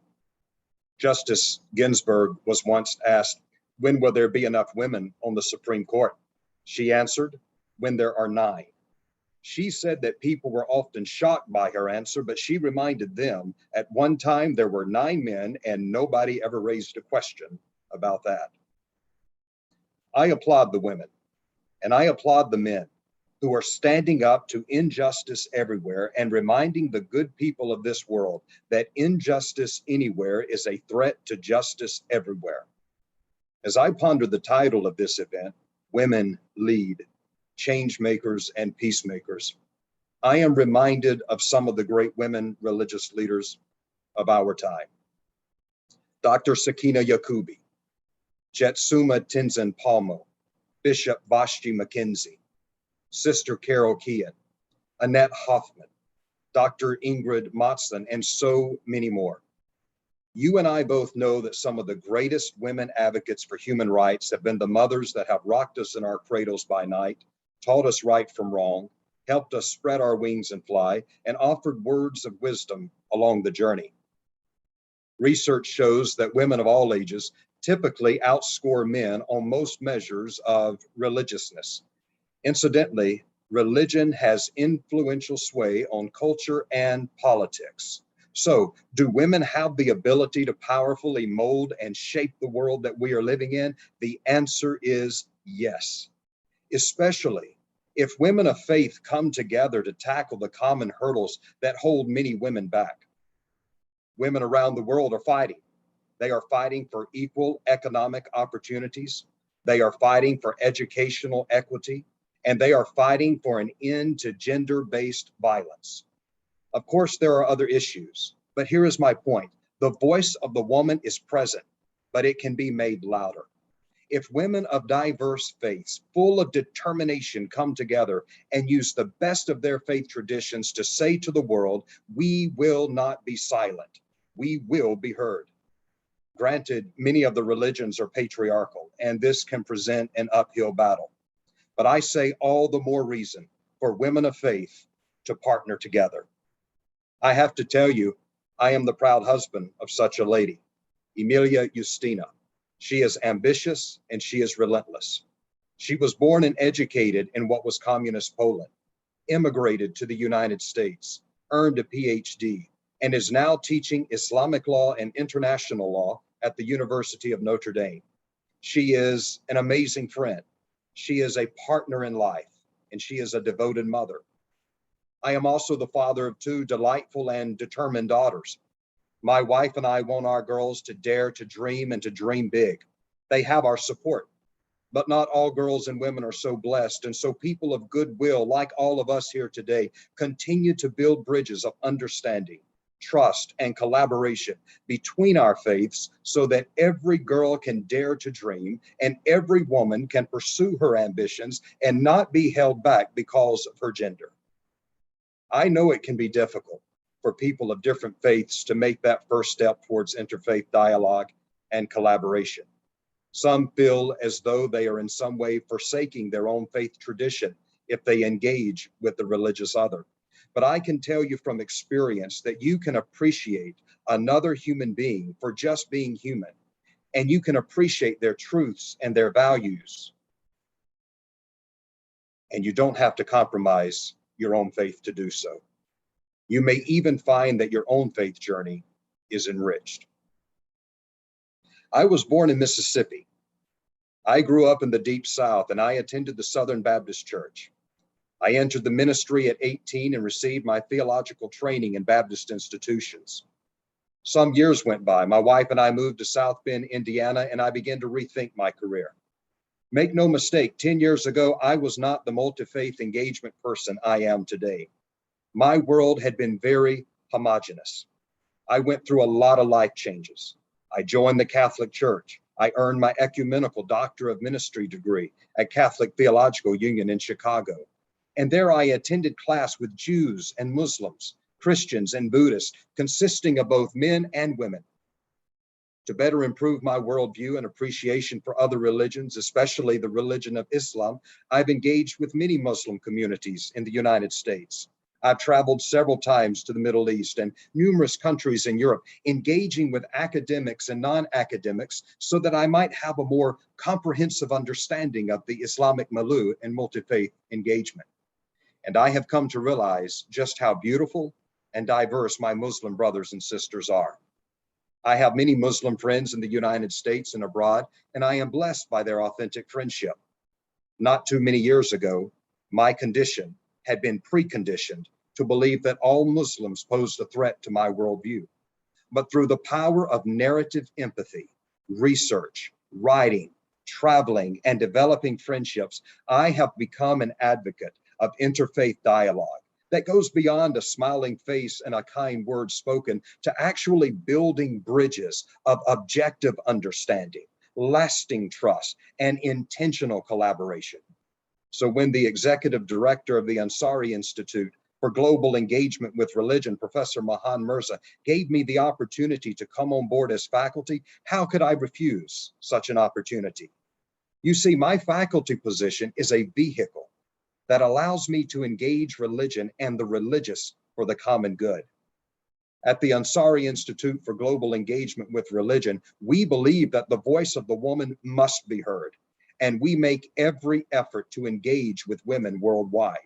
Justice Ginsburg was once asked, when will there be enough women on the Supreme Court? She answered, when there are 9. She said that people were often shocked by her answer, but she reminded them at one time there were 9 men and nobody ever raised a question about that. I applaud the women and I applaud the men who are standing up to injustice everywhere and reminding the good people of this world that injustice anywhere is a threat to justice everywhere. As I ponder the title of this event, Women Lead, Changemakers and Peacemakers, I am reminded of some of the great women religious leaders of our time. Dr. Sakina Yakubi. Jetsuma Tenzin Palmo, Bishop Vashti McKenzie, Sister Carol Kean, Annette Hoffman, Dr. Ingrid Mattson, and so many more. You and I both know that some of the greatest women advocates for human rights have been the mothers that have rocked us in our cradles by night, taught us right from wrong, helped us spread our wings and fly, and offered words of wisdom along the journey. Research shows that women of all ages typically outscore men on most measures of religiousness. Incidentally, religion has influential sway on culture and politics. So, do women have the ability to powerfully mold and shape the world that we are living in? The answer is yes, especially if women of faith come together to tackle the common hurdles that hold many women back. Women around the world are fighting. They are fighting for equal economic opportunities. They are fighting for educational equity, and they are fighting for an end to gender-based violence. Of course, there are other issues, but here is my point. The voice of the woman is present, but it can be made louder. If women of diverse faiths, full of determination, come together and use the best of their faith traditions to say to the world, we will not be silent, we will be heard. Granted, many of the religions are patriarchal, and this can present an uphill battle. But I say all the more reason for women of faith to partner together. I have to tell you, I am the proud husband of such a lady, Emilia Justina. She is ambitious and she is relentless. She was born and educated in what was communist Poland, immigrated to the United States, earned a PhD, and is now teaching Islamic law and international law at the University of Notre Dame. She is an amazing friend. She is a partner in life, and she is a devoted mother. I am also the father of two delightful and determined daughters. My wife and I want our girls to dare to dream and to dream big. They have our support, but not all girls and women are so blessed. And so people of goodwill, like all of us here today, continue to build bridges of understanding, trust, and collaboration between our faiths so that every girl can dare to dream and every woman can pursue her ambitions and not be held back because of her gender. I know it can be difficult for people of different faiths to make that first step towards interfaith dialogue and collaboration. Some feel as though they are in some way forsaking their own faith tradition if they engage with the religious other. But I can tell you from experience that you can appreciate another human being for just being human, and you can appreciate their truths and their values. And you don't have to compromise your own faith to do so. You may even find that your own faith journey is enriched. I was born in Mississippi. I grew up in the Deep South and I attended the Southern Baptist Church. I entered the ministry at 18 and received my theological training in Baptist institutions. Some years went by. My wife and I moved to South Bend, Indiana, and I began to rethink my career. Make no mistake, 10 years ago, I was not the multi-faith engagement person I am today. My world had been very homogenous. I went through a lot of life changes. I joined the Catholic Church. I earned my ecumenical Doctor of Ministry degree at Catholic Theological Union in Chicago. And there I attended class with Jews and Muslims, Christians and Buddhists, consisting of both men and women. To better improve my worldview and appreciation for other religions, especially the religion of Islam, I've engaged with many Muslim communities in the United States. I've traveled several times to the Middle East and numerous countries in Europe, engaging with academics and non-academics so that I might have a more comprehensive understanding of the Islamic milieu and multi-faith engagement. And I have come to realize just how beautiful and diverse my Muslim brothers and sisters are. I have many Muslim friends in the United States and abroad, and I am blessed by their authentic friendship. Not too many years ago, my condition had been preconditioned to believe that all Muslims posed a threat to my worldview. But through the power of narrative empathy, research, writing, traveling, and developing friendships, I have become an advocate of interfaith dialogue that goes beyond a smiling face and a kind word spoken to actually building bridges of objective understanding, lasting trust, and intentional collaboration. So when the executive director of the Ansari Institute for Global Engagement with Religion, Professor Mahan Mirza, gave me the opportunity to come on board as faculty, how could I refuse such an opportunity? You see, my faculty position is a vehicle that allows me to engage religion and the religious for the common good. At the Ansari Institute for Global Engagement with Religion, we believe that the voice of the woman must be heard, and we make every effort to engage with women worldwide.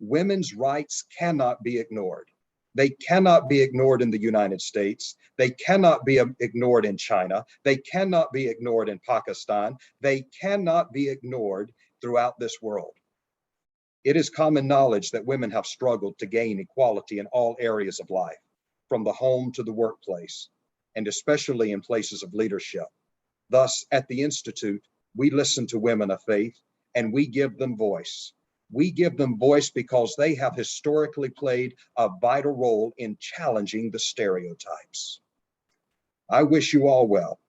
Women's rights cannot be ignored. They cannot be ignored in the United States. They cannot be ignored in China. They cannot be ignored in Pakistan. They cannot be ignored throughout this world. It is common knowledge that women have struggled to gain equality in all areas of life, from the home to the workplace, and especially in places of leadership. Thus, at the Institute, we listen to women of faith and we give them voice. We give them voice because they have historically played a vital role in challenging the stereotypes. I wish you all well,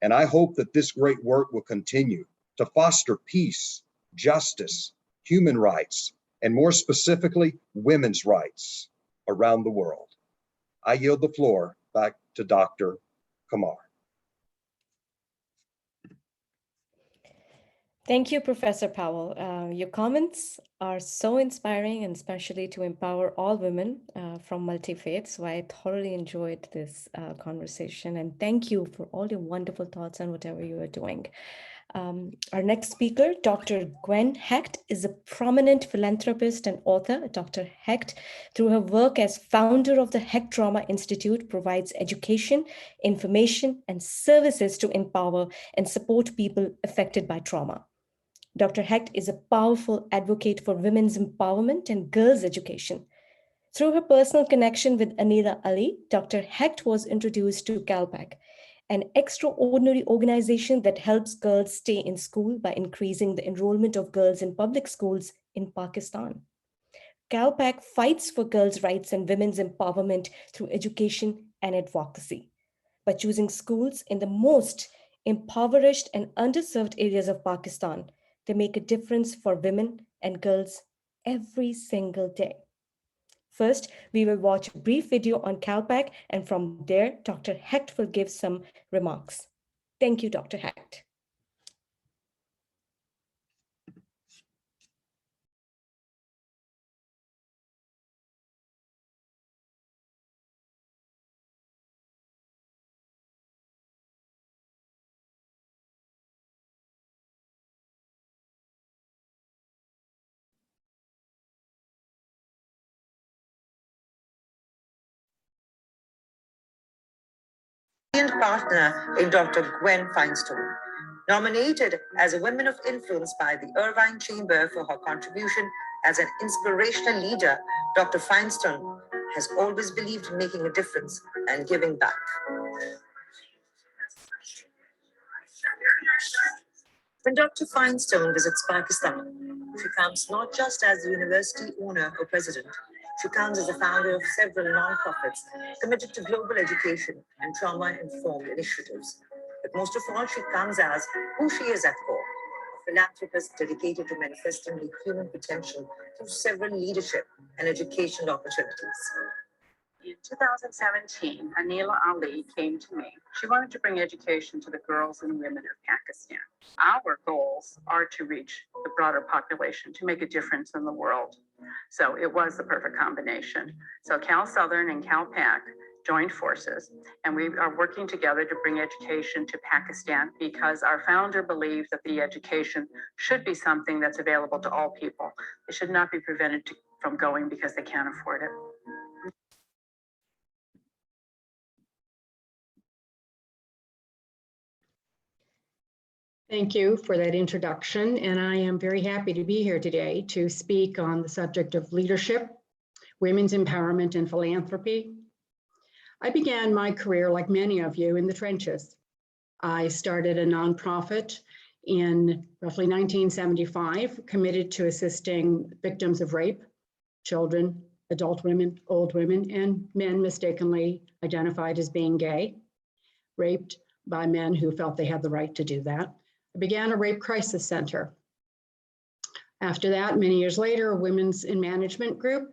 and I hope that this great work will continue to foster peace, justice, human rights, and more specifically, women's rights around the world. I yield the floor back to Dr. Kamar. Thank you, Professor Powell. Your comments are so inspiring, and especially to empower all women from multi-faith. So I thoroughly enjoyed this conversation, and thank you for all your wonderful thoughts on whatever you are doing. Our next speaker, Dr. Gwen Hecht, is a prominent philanthropist and author. Dr. Hecht, through her work as founder of the Hecht Trauma Institute, provides education, information, and services to empower and support people affected by trauma. Dr. Hecht is a powerful advocate for women's empowerment and girls' education. Through her personal connection with Anila Ali, Dr. Hecht was introduced to CalPAC, an extraordinary organization that helps girls stay in school by increasing the enrollment of girls in public schools in Pakistan. CalPAC fights for girls' rights and women's empowerment through education and advocacy. By choosing schools in the most impoverished and underserved areas of Pakistan, they make a difference for women and girls every single day. First, we will watch a brief video on CalPAC, and from there, Dr. Hecht will give some remarks. Thank you, Dr. Hecht. Partner in Dr. Gwen Feinstein, nominated as a Woman of Influence by the Irvine Chamber for her contribution as an inspirational leader. Dr. Feinstein has always believed in making a difference and giving back. When Dr. Feinstein visits Pakistan, she comes not just as the university owner or president. She comes as the founder of several nonprofits committed to global education and trauma-informed initiatives. But most of all, she comes as who she is at core, a philanthropist dedicated to manifesting the human potential through several leadership and educational opportunities. In 2017, Anila Ali came to me. She wanted to bring education to the girls and women of Pakistan. Our goals are to reach the broader population, to make a difference in the world. So it was the perfect combination. So Cal Southern and CalPAC joined forces, and we are working together to bring education to Pakistan because our founder believed that the education should be something that's available to all people. It should not be prevented from going because they can't afford it. Thank you for that introduction, and I am very happy to be here today to speak on the subject of leadership, women's empowerment, and philanthropy. I began my career, like many of you, in the trenches. I started a nonprofit in roughly 1975, committed to assisting victims of rape, children, adult women, old women, and men mistakenly identified as being gay, raped, by men who felt they had the right to do that. I began a rape crisis center. After that, many years later, a women's in management group,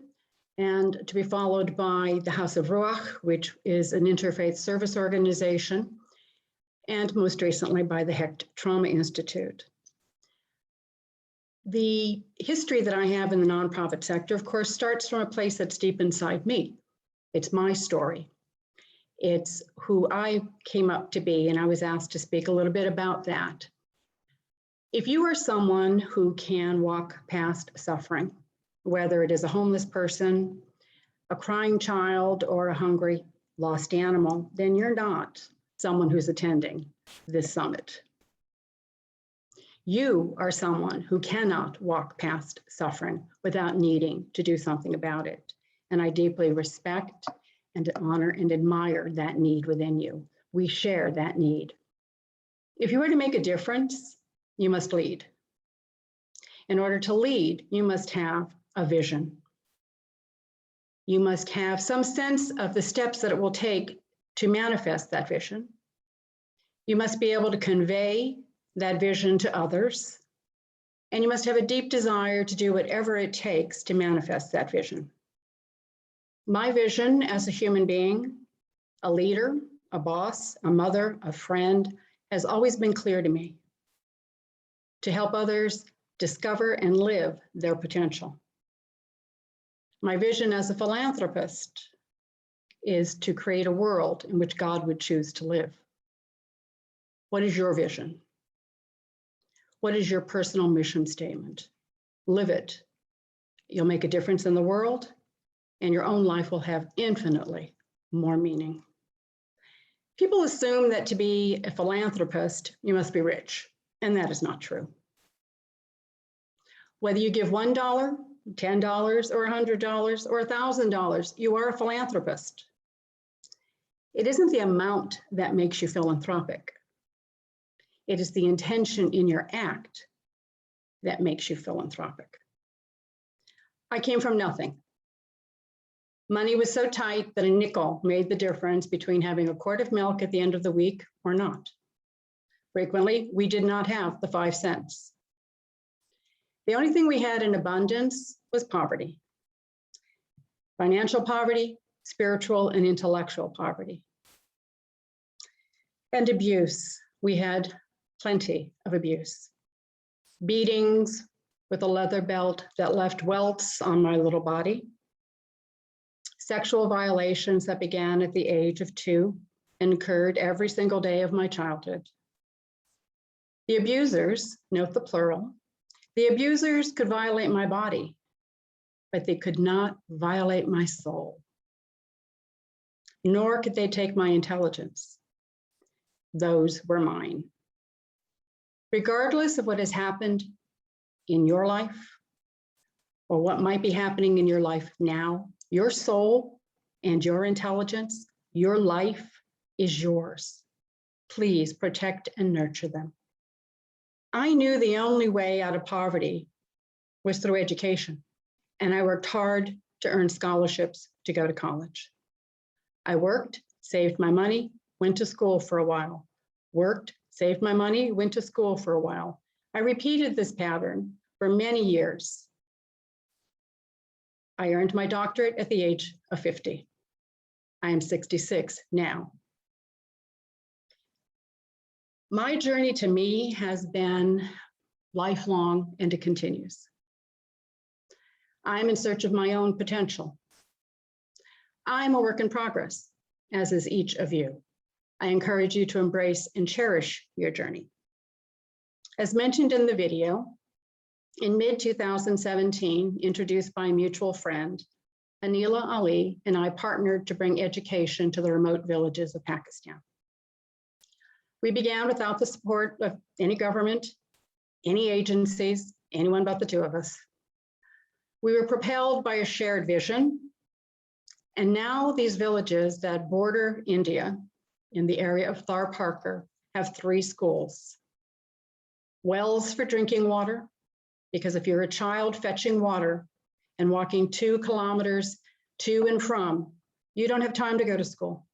and to be followed by the House of Ruach, which is an interfaith service organization, and most recently by the Hecht Trauma Institute. The history that I have in the nonprofit sector, of course, starts from a place that's deep inside me. It's my story. It's who I came up to be, and I was asked to speak a little bit about that. If you are someone who can walk past suffering, whether it is a homeless person, a crying child, or a hungry, lost animal, then you're not someone who's attending this summit. You are someone who cannot walk past suffering without needing to do something about it. And I deeply respect and honor and admire that need within you. We share that need. If you were to make a difference, you must lead. In order to lead, you must have a vision. You must have some sense of the steps that it will take to manifest that vision. You must be able to convey that vision to others, and you must have a deep desire to do whatever it takes to manifest that vision. My vision as a human being, a leader, a boss, a mother, a friend, has always been clear to me: to help others discover and live their potential. My vision as a philanthropist is to create a world in which God would choose to live. What is your vision? What is your personal mission statement? Live it. You'll make a difference in the world, and your own life will have infinitely more meaning. People assume that to be a philanthropist, you must be rich, and that is not true. Whether you give $1, $10, or $100, or $1,000, you are a philanthropist. It isn't the amount that makes you philanthropic. It is the intention in your act that makes you philanthropic. I came from nothing. Money was so tight that a nickel made the difference between having a quart of milk at the end of the week or not. Frequently, we did not have the 5 cents. The only thing we had in abundance was poverty. Financial poverty, spiritual and intellectual poverty. And abuse. We had plenty of abuse. Beatings with a leather belt that left welts on my little body. Sexual violations that began at the age of 2 and occurred every single day of my childhood. The abusers, note the plural, the abusers could violate my body, but they could not violate my soul. Nor could they take my intelligence. Those were mine. Regardless of what has happened in your life or what might be happening in your life now, your soul and your intelligence, your life is yours. Please protect and nurture them. I knew the only way out of poverty was through education, and I worked hard to earn scholarships to go to college. I worked, saved my money, went to school for a while. Worked, saved my money, went to school for a while. I repeated this pattern for many years. I earned my doctorate at the age of 50. I am 66 now. My journey to me has been lifelong, and it continues. I'm in search of my own potential. I'm a work in progress, as is each of you. I encourage you to embrace and cherish your journey. As mentioned in the video, in mid-2017, introduced by a mutual friend, Anila Ali and I partnered to bring education to the remote villages of Pakistan. We began without the support of any government, any agencies, anyone but the two of us. We were propelled by a shared vision, and now these villages that border India in the area of Thar Parker have 3 schools. Wells for drinking water, because if you're a child fetching water and walking 2 kilometers to and from, you don't have time to go to school.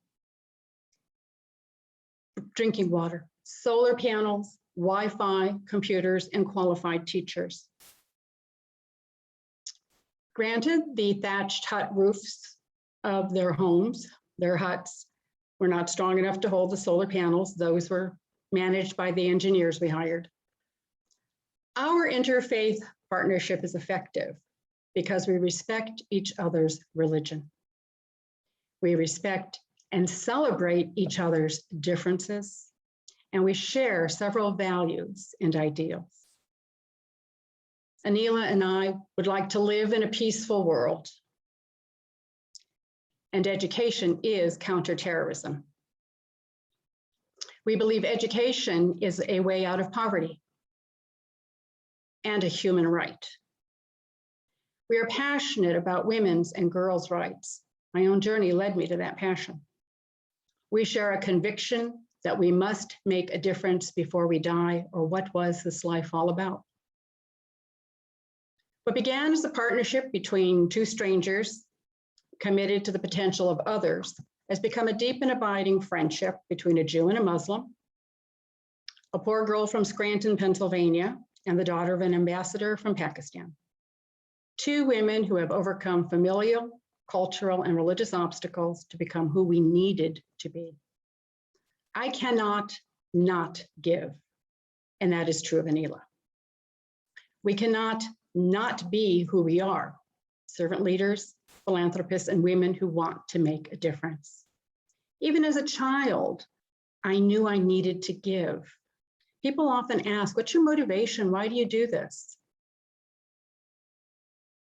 drinking water, solar panels, Wi-Fi, computers, and qualified teachers. Granted, the thatched hut roofs of their homes, their huts, were not strong enough to hold the solar panels. Those were managed by the engineers we hired. Our interfaith partnership is effective because we respect each other's religion. We respect and celebrate each other's differences, and we share several values and ideals. Anila and I would like to live in a peaceful world, and education is counterterrorism. We believe education is a way out of poverty and a human right. We are passionate about women's and girls' rights. My own journey led me to that passion. We share a conviction that we must make a difference before we die, or what was this life all about? What began as a partnership between two strangers committed to the potential of others has become a deep and abiding friendship between a Jew and a Muslim, a poor girl from Scranton, Pennsylvania, and the daughter of an ambassador from Pakistan. Two women who have overcome familial, cultural, and religious obstacles to become who we needed to be. I cannot not give, and that is true of Anila. We cannot not be who we are, servant leaders, philanthropists, and women who want to make a difference. Even as a child, I knew I needed to give. People often ask, what's your motivation? Why do you do this?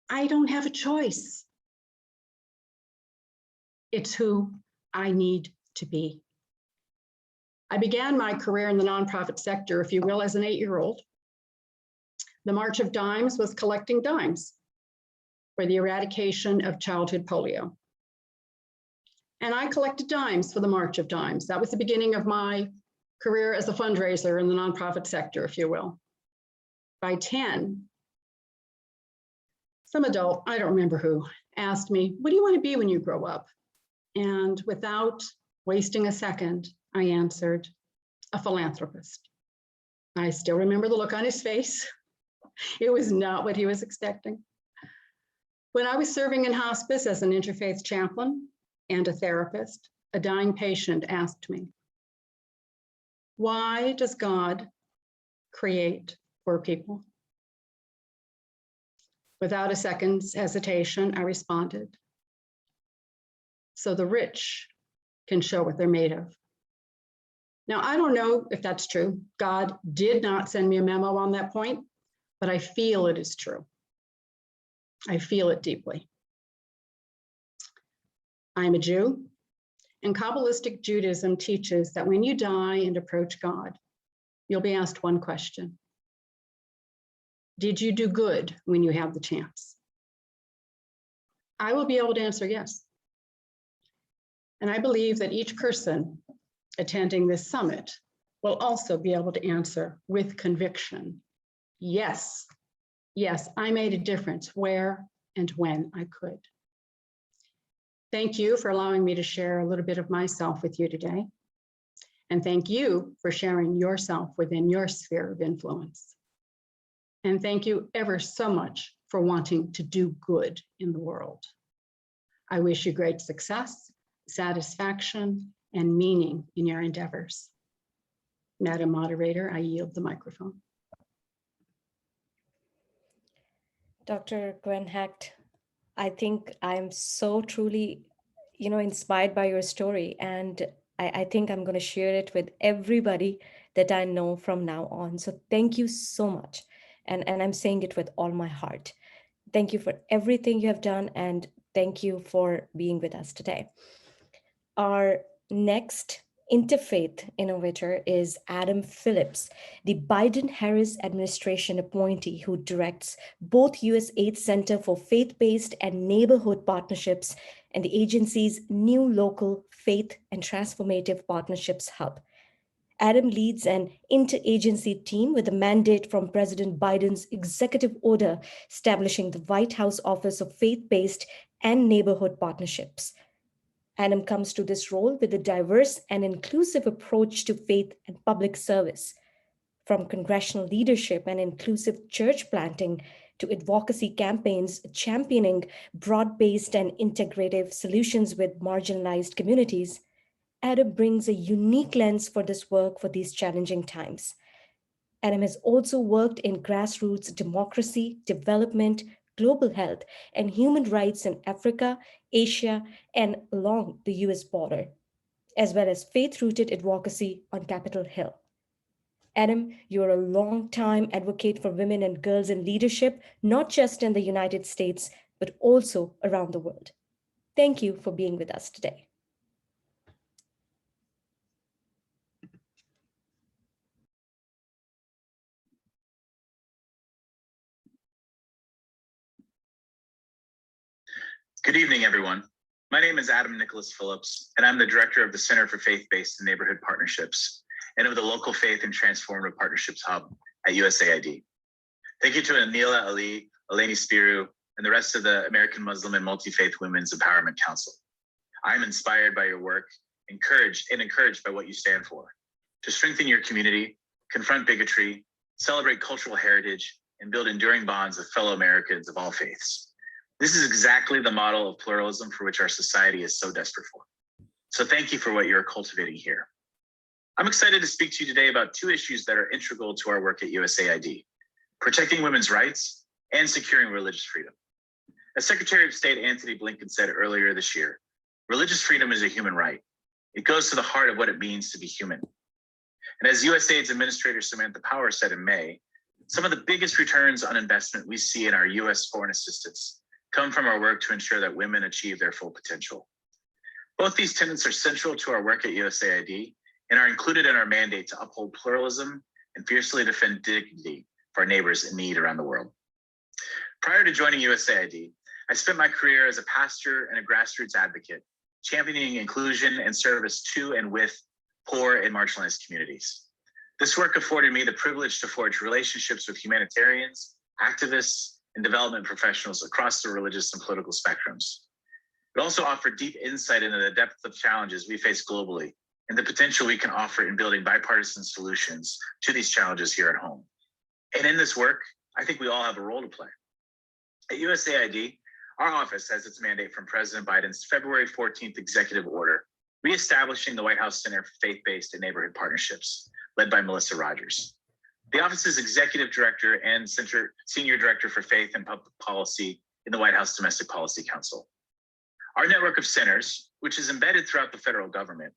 I don't have a choice. It's who I need to be. I began my career in the nonprofit sector, if you will, as an 8-year-old. The March of Dimes was collecting dimes for the eradication of childhood polio. And I collected dimes for the March of Dimes. That was the beginning of my career as a fundraiser in the nonprofit sector, if you will. By 10, some adult, I don't remember who, asked me, what do you want to be when you grow up? And without wasting a second, I answered, a philanthropist. I still remember the look on his face. It was not what he was expecting. When I was serving in hospice as an interfaith chaplain and a therapist, a dying patient asked me, why does God create poor people? Without a second's hesitation, I responded, so the rich can show what they're made of. Now, I don't know if that's true. God did not send me a memo on that point, but I feel it is true. I feel it deeply. I'm a Jew, and Kabbalistic Judaism teaches that when you die and approach God, you'll be asked one question. Did you do good when you have the chance? I will be able to answer yes. And I believe that each person attending this summit will also be able to answer with conviction, yes, yes, I made a difference where and when I could. Thank you for allowing me to share a little bit of myself with you today. And thank you for sharing yourself within your sphere of influence. And thank you ever so much for wanting to do good in the world. I wish you great success, satisfaction, and meaning in your endeavors. Madam Moderator, I yield the microphone. Dr. Gwen Hecht, I think I'm so truly, inspired by your story. And I think I'm going to share it with everybody that I know from now on. So thank you so much. And I'm saying it with all my heart. Thank you for everything you have done. And thank you for being with us today. Our next Interfaith innovator is Adam Phillips, the Biden-Harris administration appointee who directs both USAID Center for Faith-Based and Neighborhood Partnerships and the agency's new local Faith and Transformative Partnerships Hub. Adam leads an interagency team with a mandate from President Biden's executive order establishing the White House Office of Faith-Based and Neighborhood Partnerships. Adam comes to this role with a diverse and inclusive approach to faith and public service, from congressional leadership and inclusive church planting to advocacy campaigns championing broad-based and integrative solutions with marginalized communities. Adam brings a unique lens for this work for these challenging times. Adam has also worked in grassroots democracy, development, global health, and human rights in Africa, Asia, and along the US border, as well as faith-rooted advocacy on Capitol Hill. Adam, you're a long-time advocate for women and girls in leadership, not just in the United States, but also around the world. Thank you for being with us today. Good evening, everyone. My name is Adam Nicholas Phillips, and I'm the director of the Center for Faith-Based and Neighborhood Partnerships and of the Local Faith and Transformative Partnerships Hub at USAID. Thank you to Anila Ali, Eleni Spiru, and the rest of the American Muslim and Multi-Faith Women's Empowerment Council. I'm inspired by your work, encouraged by what you stand for, to strengthen your community, confront bigotry, celebrate cultural heritage, and build enduring bonds with fellow Americans of all faiths. This is exactly the model of pluralism for which our society is so desperate for. So thank you for what you're cultivating here. I'm excited to speak to you today about two issues that are integral to our work at USAID: protecting women's rights and securing religious freedom. As Secretary of State Antony Blinken said earlier this year, religious freedom is a human right. It goes to the heart of what it means to be human. And as USAID's Administrator Samantha Power said in May, some of the biggest returns on investment we see in our US foreign assistance come from our work to ensure that women achieve their full potential. Both these tenets are central to our work at USAID and are included in our mandate to uphold pluralism and fiercely defend dignity for our neighbors in need around the world. Prior to joining USAID, I spent my career as a pastor and a grassroots advocate, championing inclusion and service to and with poor and marginalized communities. This work afforded me the privilege to forge relationships with humanitarians, activists, and development professionals across the religious and political spectrums. It also offered deep insight into the depth of challenges we face globally and the potential we can offer in building bipartisan solutions to these challenges here at home. And in this work, I think we all have a role to play. At USAID, our office has its mandate from President Biden's February 14th executive order, reestablishing the White House Center for Faith-Based and Neighborhood Partnerships, led by Melissa Rogers. The office's executive director and senior director for faith and public policy in the White House Domestic Policy Council. Our network of centers, which is embedded throughout the federal government,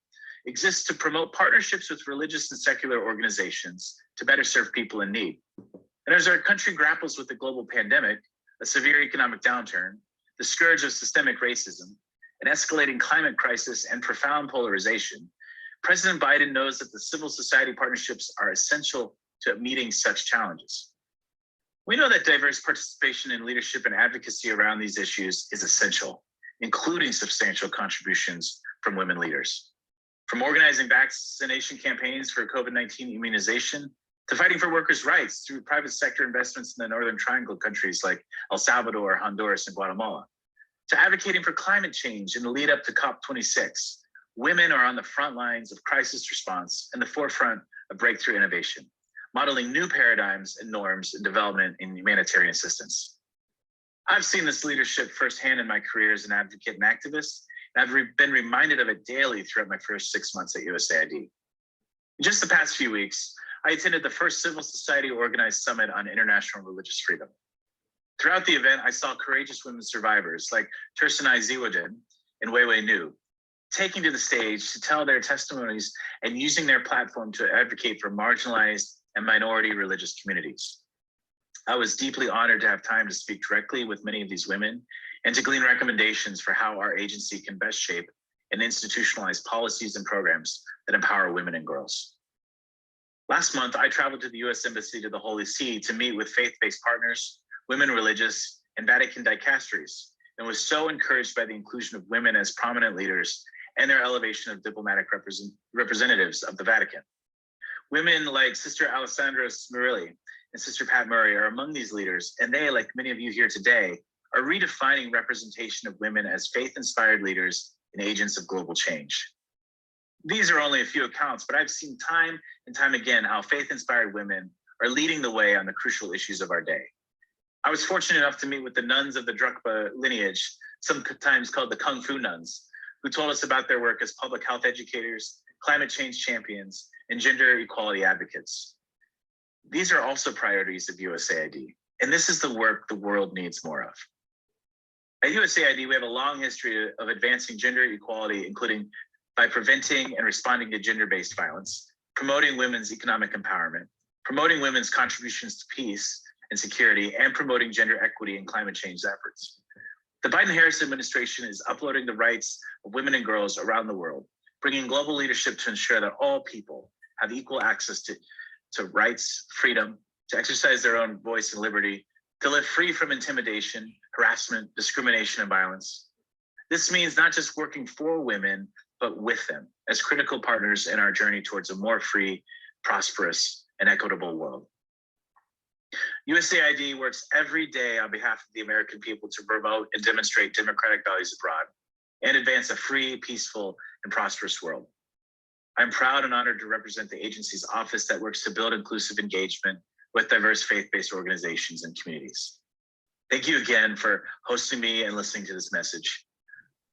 exists to promote partnerships with religious and secular organizations to better serve people in need. And as our country grapples with the global pandemic, a severe economic downturn, the scourge of systemic racism, an escalating climate crisis, and profound polarization, President Biden knows that the civil society partnerships are essential to meeting such challenges. We know that diverse participation in leadership and advocacy around these issues is essential, including substantial contributions from women leaders. From organizing vaccination campaigns for COVID-19 immunization, to fighting for workers' rights through private sector investments in the Northern Triangle countries like El Salvador, Honduras, and Guatemala, to advocating for climate change in the lead up to COP26, women are on the front lines of crisis response and the forefront of breakthrough innovation, modeling new paradigms and norms in development in humanitarian assistance. I've seen this leadership firsthand in my career as an advocate and activist, and I've been reminded of it daily throughout my first 6 months at USAID. In just the past few weeks, I attended the first civil society organized summit on international religious freedom. Throughout the event, I saw courageous women survivors like Tursunay Ziwadin and Weiwei Nu taking to the stage to tell their testimonies and using their platform to advocate for marginalized and minority religious communities. I was deeply honored to have time to speak directly with many of these women and to glean recommendations for how our agency can best shape and institutionalize policies and programs that empower women and girls. Last month, I traveled to the US Embassy to the Holy See to meet with faith-based partners, women religious, and Vatican dicasteries, and was so encouraged by the inclusion of women as prominent leaders and their elevation of diplomatic representatives of the Vatican. Women like Sister Alessandra Smirilli and Sister Pat Murray are among these leaders, and they, like many of you here today, are redefining representation of women as faith-inspired leaders and agents of global change. These are only a few accounts, but I've seen time and time again how faith-inspired women are leading the way on the crucial issues of our day. I was fortunate enough to meet with the nuns of the Drukpa lineage, sometimes called the Kung Fu nuns, who told us about their work as public health educators, climate change champions, and gender equality advocates. These are also priorities of USAID, and this is the work the world needs more of. At USAID, we have a long history of advancing gender equality, including by preventing and responding to gender-based violence, promoting women's economic empowerment, promoting women's contributions to peace and security, and promoting gender equity and climate change efforts. The Biden-Harris administration is upholding the rights of women and girls around the world, bringing global leadership to ensure that all people have equal access to rights, freedom, to exercise their own voice and liberty, to live free from intimidation, harassment, discrimination, and violence. This means not just working for women, but with them as critical partners in our journey towards a more free, prosperous, and equitable world. USAID works every day on behalf of the American people to promote and demonstrate democratic values abroad and advance a free, peaceful, and prosperous world. I'm proud and honored to represent the agency's office that works to build inclusive engagement with diverse faith-based organizations and communities. Thank you again for hosting me and listening to this message.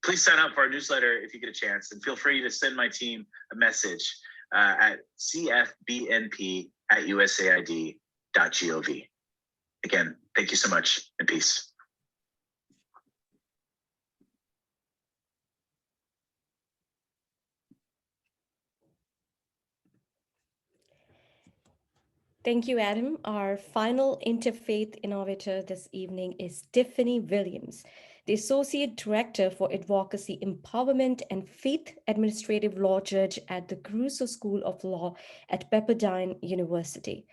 Please sign up for our newsletter if you get a chance, and feel free to send my team a message at cfbnp@usaid.gov. Again, thank you so much, and peace. Thank you, Adam. Our final interfaith innovator this evening is Tiffany Williams, the Associate Director for Advocacy, Empowerment, and Faith Administrative Law Judge at the Caruso School of Law at Pepperdine University.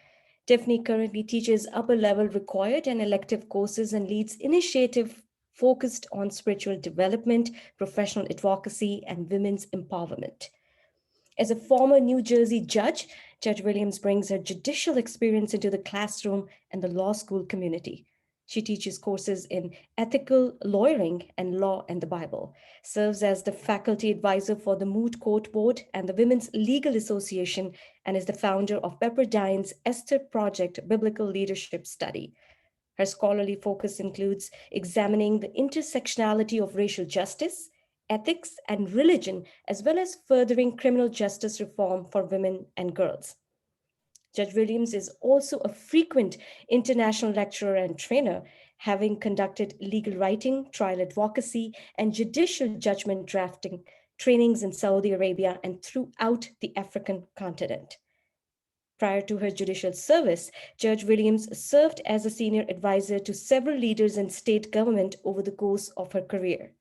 Tiffany currently teaches upper-level required and elective courses and leads initiatives focused on spiritual development, professional advocacy, and women's empowerment. As a former New Jersey judge, Judge Williams brings her judicial experience into the classroom and the law school community. She teaches courses in ethical lawyering and law and the Bible, serves as the faculty advisor for the Moot Court Board and the Women's Legal Association, and is the founder of Pepperdine's Esther Project Biblical Leadership Study. Her scholarly focus includes examining the intersectionality of racial justice, ethics, and religion, as well as furthering criminal justice reform for women and girls. Judge Williams is also a frequent international lecturer and trainer, having conducted legal writing, trial advocacy, and judicial judgment drafting trainings in Saudi Arabia and throughout the African continent. Prior to her judicial service, Judge Williams served as a senior advisor to several leaders in state government over the course of her career.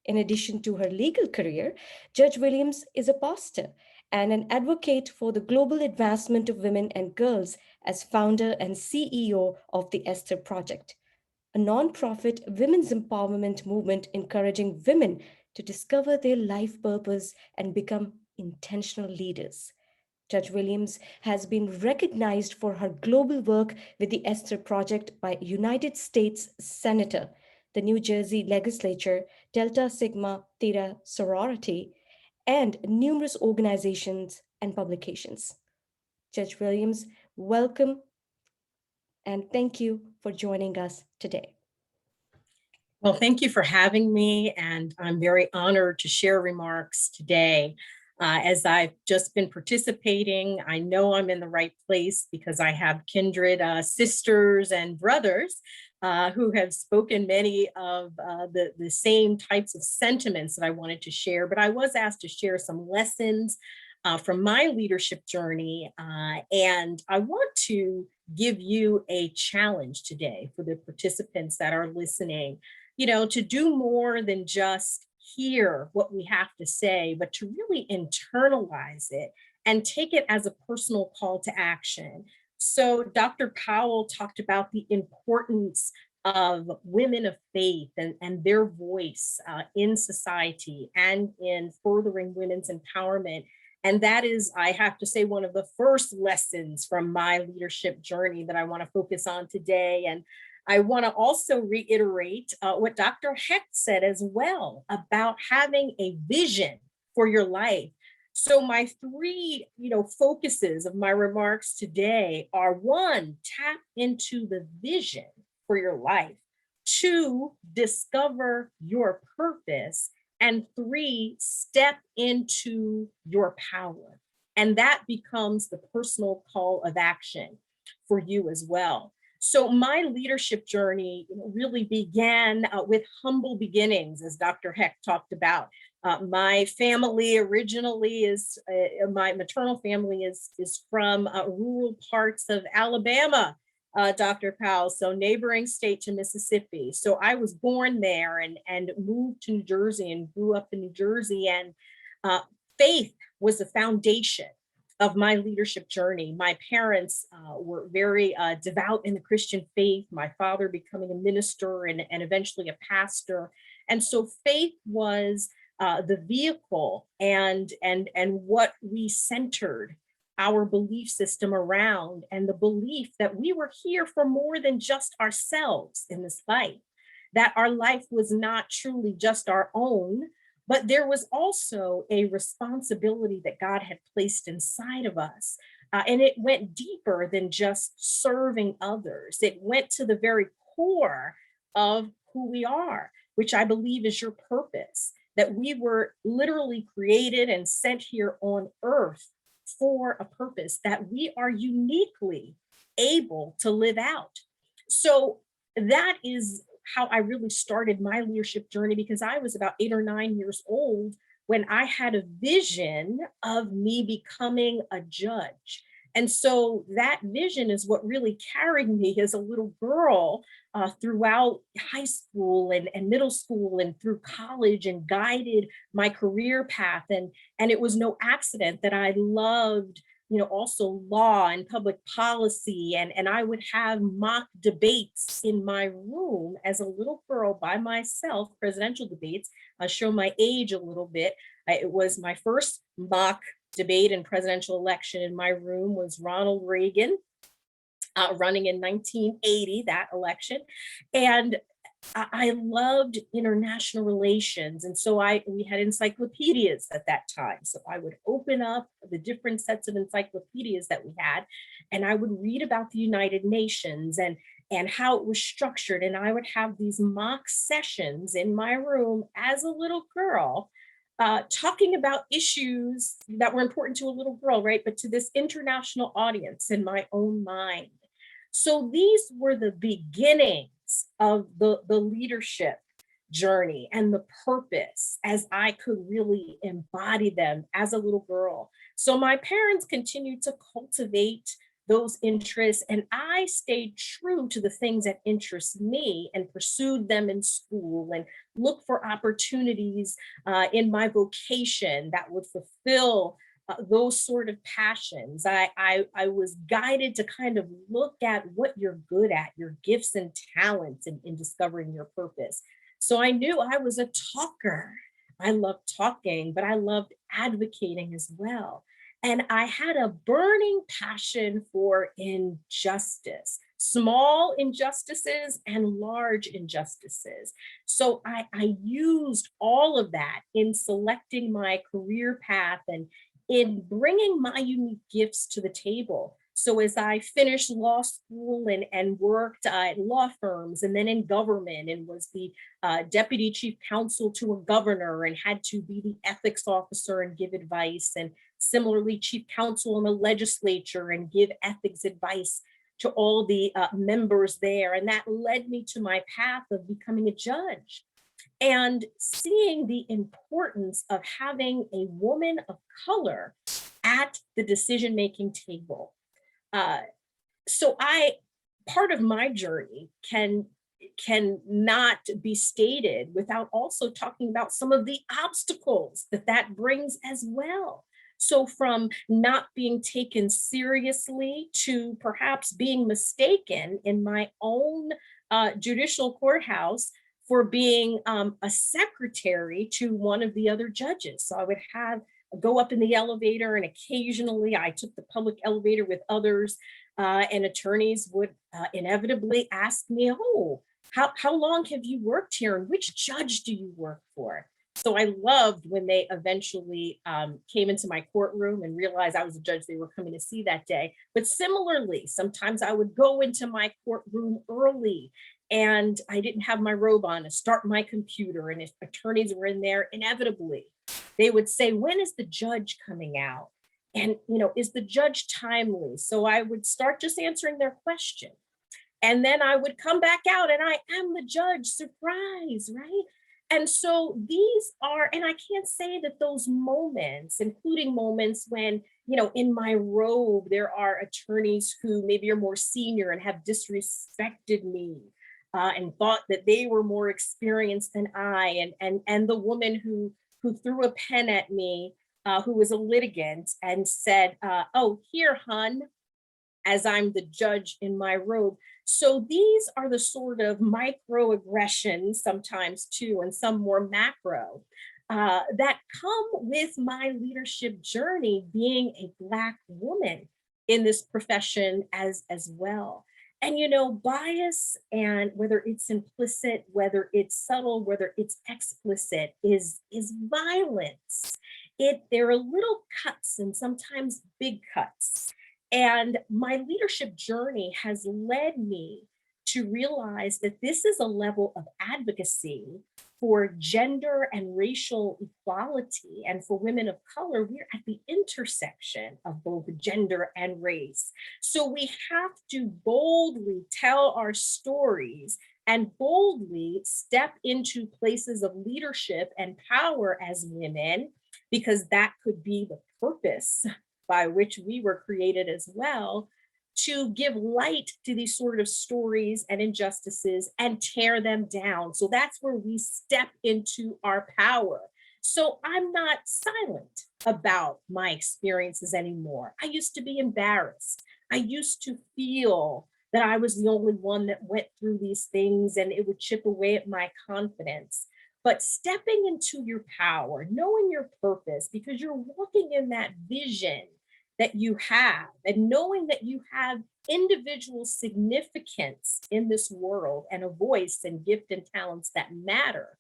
In addition to her legal career, Judge Williams is a pastor and an advocate for the global advancement of women and girls as founder and CEO of the Esther Project, a nonprofit women's empowerment movement encouraging women to discover their life purpose and become intentional leaders. Judge Williams has been recognized for her global work with the Esther Project by United States Senator, the New Jersey Legislature, Delta Sigma Theta Sorority, and numerous organizations and publications. Judge Williams, welcome and thank you for joining us today. Well, thank you for having me, and I'm very honored to share remarks today. As I've just been participating, I know I'm in the right place because I have kindred sisters and brothers who have spoken many of the same types of sentiments that I wanted to share, but I was asked to share some lessons from my leadership journey, and I want to give you a challenge today for the participants that are listening, to do more than just hear what we have to say, but to really internalize it and take it as a personal call to action. So Dr. Powell talked about the importance of women of faith and their voice in society and in furthering women's empowerment. And that is, I have to say, one of the first lessons from my leadership journey that I want to focus on today. And I want to also reiterate what Dr. Hecht said as well about having a vision for your life. So my three, focuses of my remarks today are: one, tap into the vision for your life; two, discover your purpose; and three, step into your power. And that becomes the personal call of action for you as well. So my leadership journey really began with humble beginnings, as Dr. Hecht talked about. My family originally my maternal family is from rural parts of Alabama, Dr. Powell, so neighboring state to Mississippi. So I was born there and moved to New Jersey and grew up in New Jersey. And faith was the foundation of my leadership journey. My parents were very devout in the Christian faith, my father becoming a minister and eventually a pastor. And so faith was the vehicle and what we centered our belief system around, and the belief that we were here for more than just ourselves in this life, that our life was not truly just our own, but there was also a responsibility that God had placed inside of us. And it went deeper than just serving others. It went to the very core of who we are, which I believe is your purpose, that we were literally created and sent here on earth for a purpose that we are uniquely able to live out. So that is how I really started my leadership journey, because I was about 8 or 9 years old when I had a vision of me becoming a judge. And so that vision is what really carried me as a little girl throughout high school and middle school and through college, and guided my career path. And it was no accident that I loved also law and public policy. And I would have mock debates in my room as a little girl by myself, presidential debates. I'll show my age a little bit. It was my first mock debate and presidential election in my room was Ronald Reagan running in 1980, that election. And I loved international relations. And so we had encyclopedias at that time. So I would open up the different sets of encyclopedias that we had, and I would read about the United Nations and how it was structured. And I would have these mock sessions in my room as a little girl, talking about issues that were important to a little girl, right? But to this international audience in my own mind. So these were the beginnings of the leadership journey and the purpose, as I could really embody them as a little girl. So my parents continued to cultivate those interests, and I stayed true to the things that interest me and pursued them in school and looked for opportunities in my vocation that would fulfill those sort of passions. I was guided to kind of look at what you're good at, your gifts and talents in discovering your purpose. So I knew I was a talker. I loved talking, but I loved advocating as well. And I had a burning passion for injustice, small injustices and large injustices. So I used all of that in selecting my career path and in bringing my unique gifts to the table. So as I finished law school and worked at law firms and then in government and was the deputy chief counsel to a governor and had to be the ethics officer and give advice, and similarly chief counsel in the legislature and give ethics advice to all the members there. And that led me to my path of becoming a judge and seeing the importance of having a woman of color at the decision-making table. So part of my journey cannot be stated without also talking about some of the obstacles that brings as well. So from not being taken seriously to perhaps being mistaken in my own judicial courthouse for being a secretary to one of the other judges. So I would have go up in the elevator, and occasionally I took the public elevator with others, and attorneys would inevitably ask me, oh, how long have you worked here, and which judge do you work for? So I loved when they eventually came into my courtroom and realized I was the judge they were coming to see that day. But similarly, sometimes I would go into my courtroom early and I didn't have my robe on to start my computer. And if attorneys were in there, inevitably, they would say, when is the judge coming out? And, is the judge timely? So I would start just answering their question. And then I would come back out and I am the judge, surprise, right? And so these are, and I can't say that those moments, including moments when, in my robe, there are attorneys who maybe are more senior and have disrespected me and thought that they were more experienced than I, and the woman who threw a pen at me, who was a litigant, and said, oh, here, hun, as I'm the judge in my robe. So these are the sort of microaggressions sometimes too, and some more macro, that come with my leadership journey, being a Black woman in this profession as well. And bias, and whether it's implicit, whether it's subtle, whether it's explicit, is violence. There are little cuts and sometimes big cuts. And my leadership journey has led me to realize that this is a level of advocacy for gender and racial equality. And for women of color, we're at the intersection of both gender and race. So we have to boldly tell our stories and boldly step into places of leadership and power as women, because that could be the purpose by which we were created as well, to give light to these sort of stories and injustices and tear them down. So that's where we step into our power. So I'm not silent about my experiences anymore. I used to be embarrassed. I used to feel that I was the only one that went through these things and it would chip away at my confidence. But stepping into your power, knowing your purpose, because you're walking in that vision that you have, and knowing that you have individual significance in this world and a voice and gift and talents that matter,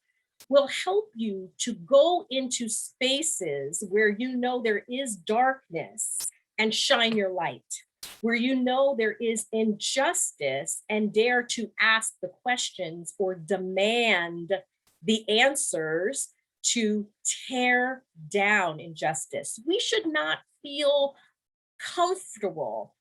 will help you to go into spaces where there is darkness and shine your light, where there is injustice and dare to ask the questions or demand the answers to tear down injustice. We should not feel comfortable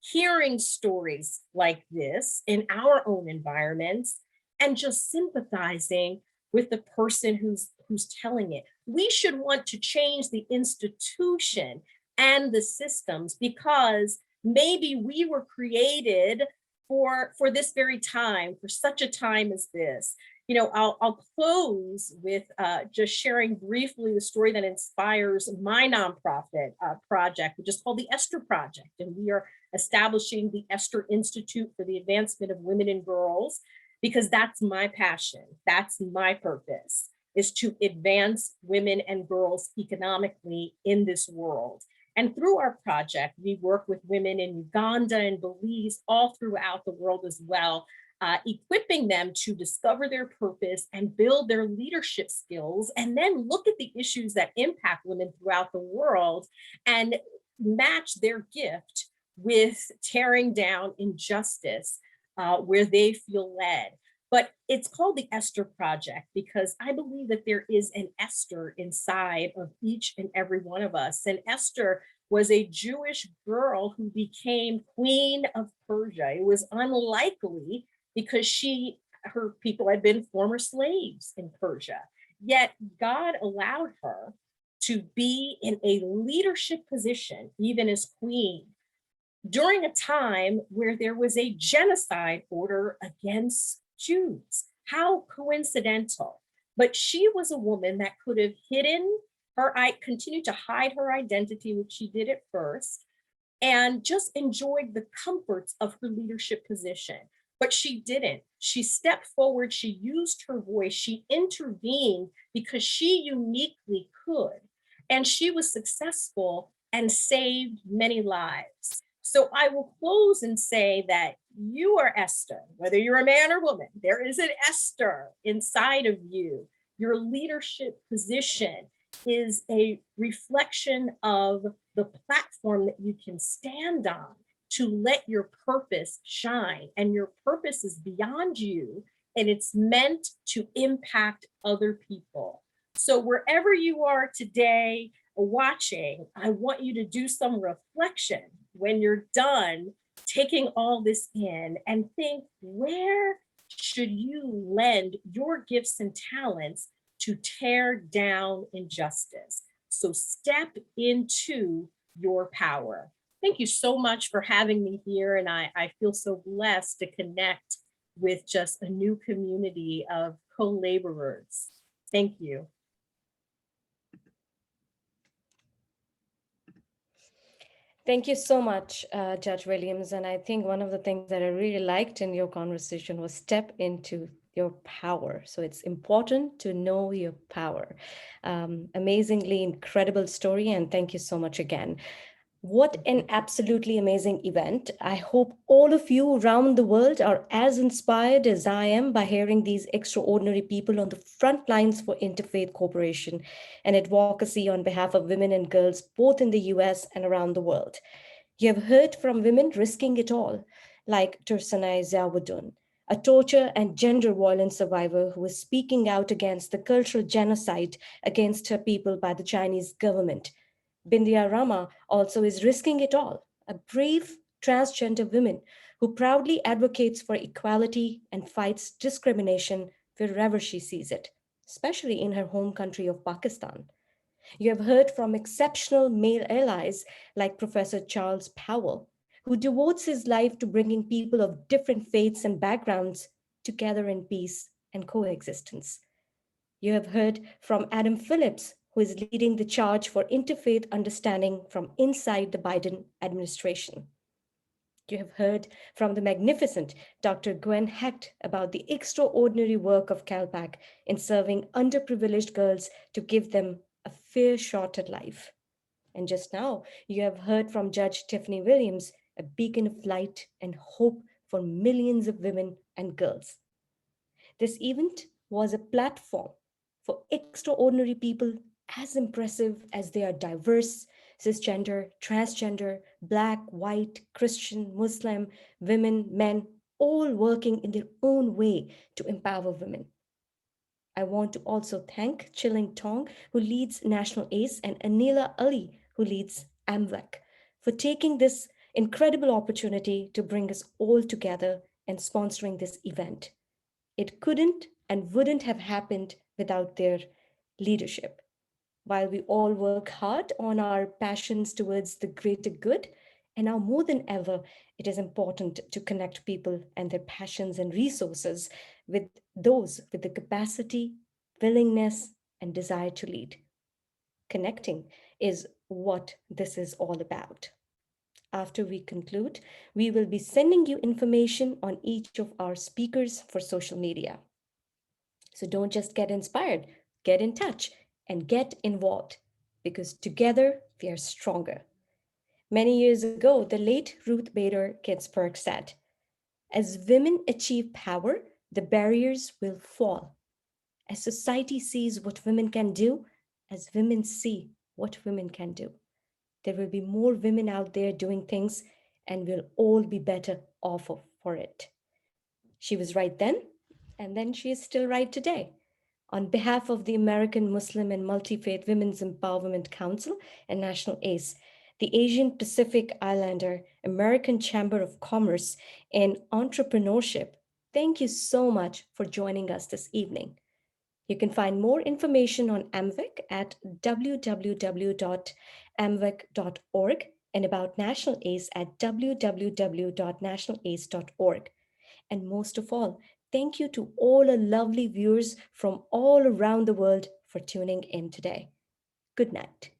hearing stories like this in our own environments and just sympathizing with the person who's telling it. We should want to change the institution and the systems, because maybe we were created for this very time, for such a time as this. I'll close with just sharing briefly the story that inspires my nonprofit project, which is called the Esther Project. And we are establishing the Esther Institute for the Advancement of Women and Girls, because that's my passion. That's my purpose, is to advance women and girls economically in this world. And through our project, we work with women in Uganda and Belize, all throughout the world as well, equipping them to discover their purpose and build their leadership skills, and then look at the issues that impact women throughout the world and match their gift with tearing down injustice where they feel led. But it's called the Esther Project because I believe that there is an Esther inside of each and every one of us. And Esther was a Jewish girl who became Queen of Persia. It was unlikely because her people had been former slaves in Persia. Yet God allowed her to be in a leadership position, even as queen, during a time where there was a genocide order against Jews. How coincidental. But she was a woman that could have continued to hide her identity, which she did at first, and just enjoyed the comforts of her leadership position. But she didn't. She stepped forward, she used her voice, she intervened because she uniquely could. and she was successful and saved many lives. So I will close and say that you are Esther, whether you're a man or woman, there is an Esther inside of you. Your leadership position is a reflection of the platform that you can stand on to let your purpose shine. And your purpose is beyond you, and it's meant to impact other people. So wherever you are today watching, I want you to do some reflection when you're done taking all this in and think, where should you lend your gifts and talents to tear down injustice? So step into your power. Thank you so much for having me here. And I feel so blessed to connect with just a new community of co-laborers. Thank you. Thank you so much, Judge Williams. And I think one of the things that I really liked in your conversation was step into your power. So it's important to know your power. Amazingly incredible story. And thank you so much again. What an absolutely amazing event. I hope all of you around the world are as inspired as I am by hearing these extraordinary people on the front lines for interfaith cooperation and advocacy on behalf of women and girls, both in the US and around the world. You have heard from women risking it all, like Tursanai Zawudun, a torture and gender violence survivor who is speaking out against the cultural genocide against her people by the Chinese government. Bindiya Rana also is risking it all, a brave transgender woman who proudly advocates for equality and fights discrimination wherever she sees it, especially in her home country of Pakistan. You have heard from exceptional male allies like Professor Charles Powell, who devotes his life to bringing people of different faiths and backgrounds together in peace and coexistence. You have heard from Adam Phillips, who is leading the charge for interfaith understanding from inside the Biden administration. You have heard from the magnificent Dr. Gwen Hecht about the extraordinary work of CalPAC in serving underprivileged girls to give them a fair shot at life. And just now, you have heard from Judge Tiffany Williams, a beacon of light and hope for millions of women and girls. This event was a platform for extraordinary people as impressive as they are diverse, cisgender, transgender, Black, white, Christian, Muslim, women, men, all working in their own way to empower women. I want to also thank Chilling Tong, who leads National ACE, and Anila Ali, who leads AMMWEC, for taking this incredible opportunity to bring us all together and sponsoring this event. It couldn't and wouldn't have happened without their leadership. While we all work hard on our passions towards the greater good, and now more than ever, it is important to connect people and their passions and resources with those with the capacity, willingness, and desire to lead. Connecting is what this is all about. After we conclude, we will be sending you information on each of our speakers for social media. So don't just get inspired, get in touch and get involved, because together we are stronger. Many years ago, the late Ruth Bader Ginsburg said, "As women achieve power, the barriers will fall. As society sees what women can do, as women see what women can do, there will be more women out there doing things, and we'll all be better off for it." She was right then, and then she is still right today. On behalf of the American Muslim and Multi-Faith Women's Empowerment Council and National ACE, the Asian Pacific Islander American Chamber of Commerce and Entrepreneurship, thank you so much for joining us this evening. You can find more information on AMMWEC at www.ammwec.org and about National ACE at www.nationalace.org. And most of all, thank you to all our lovely viewers from all around the world for tuning in today. Good night.